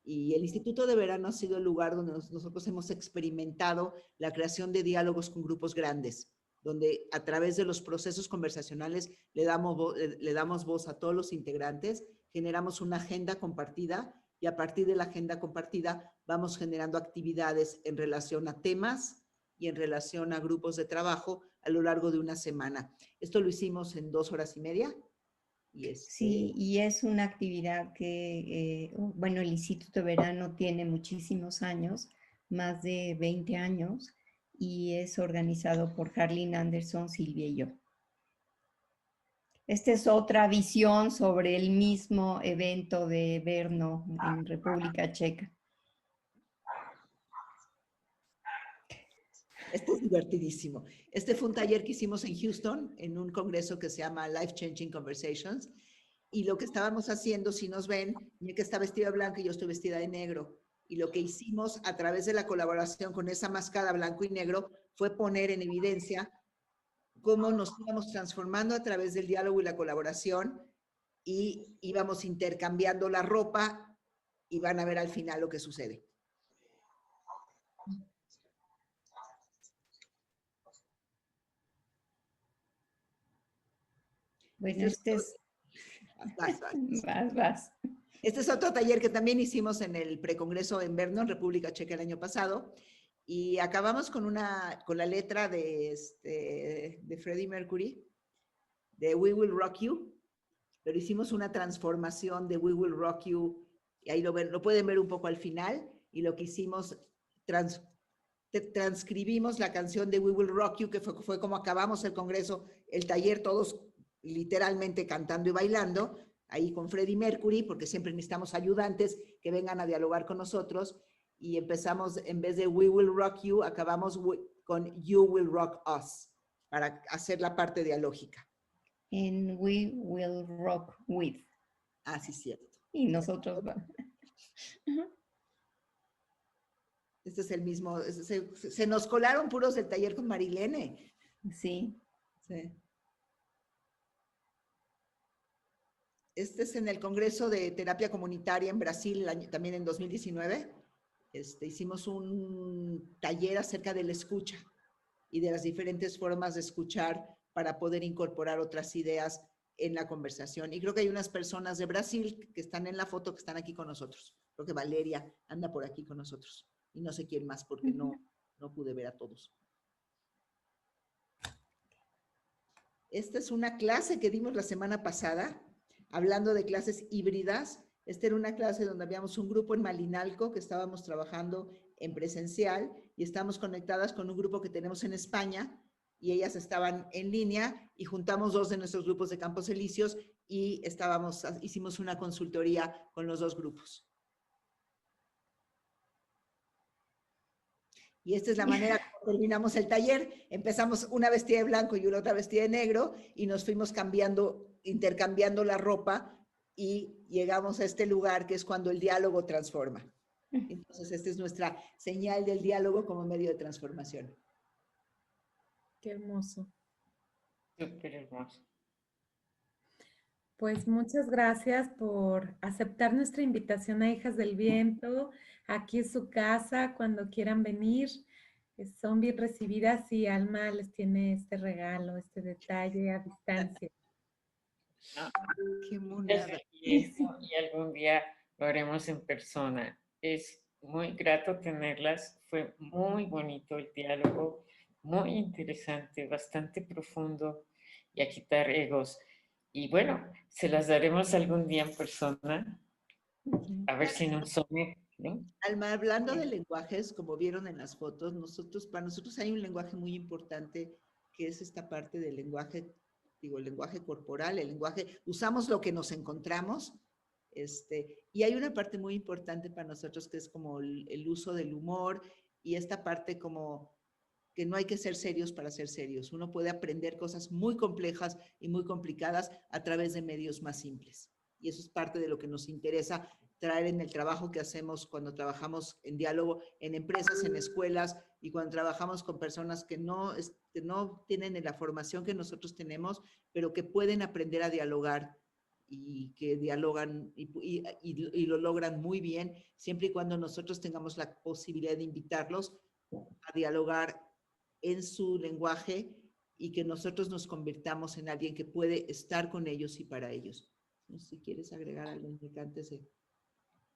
Y el instituto de verano ha sido el lugar donde nosotros hemos experimentado la creación de diálogos con grupos grandes, donde a través de los procesos conversacionales le damos voz a todos los integrantes, generamos una agenda compartida y a partir de la agenda compartida vamos generando actividades en relación a temas y en relación a grupos de trabajo a lo largo de una semana. Esto lo hicimos en 2 horas y media. Sí, y es una actividad que, bueno, el Instituto de Verano tiene muchísimos años, más de 20 años, y es organizado por Harlin Anderson, Silvia y yo. Esta es otra visión sobre el mismo evento de Brno en República Checa. Este es divertidísimo. Este fue un taller que hicimos en Houston, en un congreso que se llama Life Changing Conversations. Y lo que estábamos haciendo, si nos ven, Ñeca está vestida de blanco y yo estoy vestida de negro. Y lo que hicimos a través de la colaboración con esa máscara blanco y negro fue poner en evidencia cómo nos íbamos transformando a través del diálogo y la colaboración y íbamos intercambiando la ropa y van a ver al final lo que sucede. Bueno, este es... Vas. Este es otro taller que también hicimos en el precongreso en Brno, en República Checa, el año pasado. Y acabamos con la letra de Freddie Mercury, de We Will Rock You. Pero hicimos una transformación de We Will Rock You. Y ahí lo pueden ver un poco al final. Y lo que hicimos, transcribimos la canción de We Will Rock You, que fue como acabamos el congreso, el taller, todos literalmente cantando y bailando, ahí con Freddie Mercury, porque siempre necesitamos ayudantes que vengan a dialogar con nosotros, y empezamos, en vez de We Will Rock You, acabamos con You Will Rock Us, para hacer la parte dialógica. En We Will Rock With. Ah, sí, cierto. Y nosotros... Este es el mismo, se nos colaron puros del taller con Marilene. Sí. Sí. Este es en el Congreso de Terapia Comunitaria en Brasil, también en 2019. Hicimos un taller acerca de la escucha y de las diferentes formas de escuchar para poder incorporar otras ideas en la conversación. Y creo que hay unas personas de Brasil que están en la foto, que están aquí con nosotros. Creo que Valeria anda por aquí con nosotros. Y no sé quién más porque no pude ver a todos. Esta es una clase que dimos la semana pasada, hablando de clases híbridas. Esta era una clase donde habíamos un grupo en Malinalco que estábamos trabajando en presencial y estamos conectadas con un grupo que tenemos en España y ellas estaban en línea y juntamos 2 de nuestros grupos de Campos Elíseos y hicimos una consultoría con los 2 grupos. Y esta es la manera como terminamos el taller. Empezamos una vestida de blanco y una otra vestida de negro y nos fuimos intercambiando la ropa y llegamos a este lugar que es cuando el diálogo transforma. Entonces, esta es nuestra señal del diálogo como medio de transformación. Qué hermoso. Súper hermoso. Pues muchas gracias por aceptar nuestra invitación a Hijas del Viento. Aquí es su casa, cuando quieran venir. Son bien recibidas y Alma les tiene este regalo, este detalle a distancia. Qué monada. Y algún día lo haremos en persona. Es muy grato tenerlas. Fue muy bonito el diálogo, muy interesante, bastante profundo y a quitar egos. Y bueno, se las daremos algún día en persona, a ver si nos sume, ¿no? Alma, hablando de lenguajes, como vieron en las fotos, para nosotros hay un lenguaje muy importante que es esta parte del lenguaje, el lenguaje corporal, usamos lo que nos encontramos, y hay una parte muy importante para nosotros que es como el uso del humor y esta parte como que no hay que ser serios para ser serios. Uno puede aprender cosas muy complejas y muy complicadas a través de medios más simples. Y eso es parte de lo que nos interesa traer en el trabajo que hacemos cuando trabajamos en diálogo en empresas, en escuelas y cuando trabajamos con personas que no tienen la formación que nosotros tenemos, pero que pueden aprender a dialogar y que dialogan y lo logran muy bien, siempre y cuando nosotros tengamos la posibilidad de invitarlos a dialogar en su lenguaje y que nosotros nos convirtamos en alguien que puede estar con ellos y para ellos. No sé si quieres agregar algo antes de...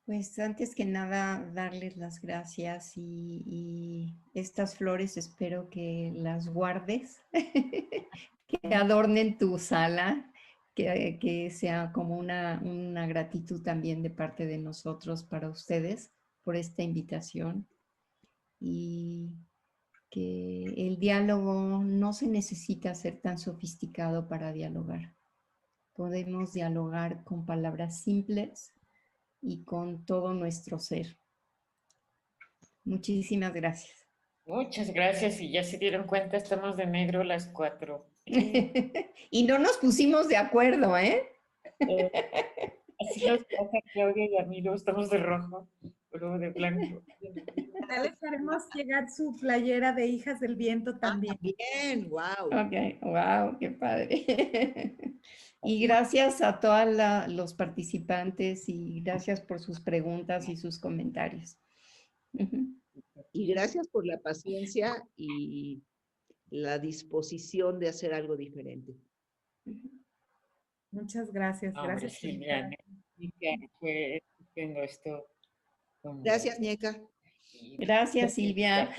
Pues antes que nada, darles las gracias y estas flores espero que las guardes, que adornen tu sala, que sea como una gratitud también de parte de nosotros para ustedes por esta invitación y que el diálogo no se necesita ser tan sofisticado para dialogar. Podemos dialogar con palabras simples y con todo nuestro ser. Muchísimas gracias. Muchas gracias. Y ya se dieron cuenta, estamos de negro las 4. Y no nos pusimos de acuerdo, ¿eh? Así nos pasa a Claudia y a mí, luego estamos de rojo, luego de blanco. Ya les haremos llegar su playera de Hijas del Viento también. Bien, wow. Ok, wow, qué padre. Y gracias a todos los participantes y gracias por sus preguntas y sus comentarios. Y gracias por la paciencia y la disposición de hacer algo diferente. Muchas gracias. Hombre, Silvia, fue estupendo esto. Gracias, Ñeca. Gracias, Silvia.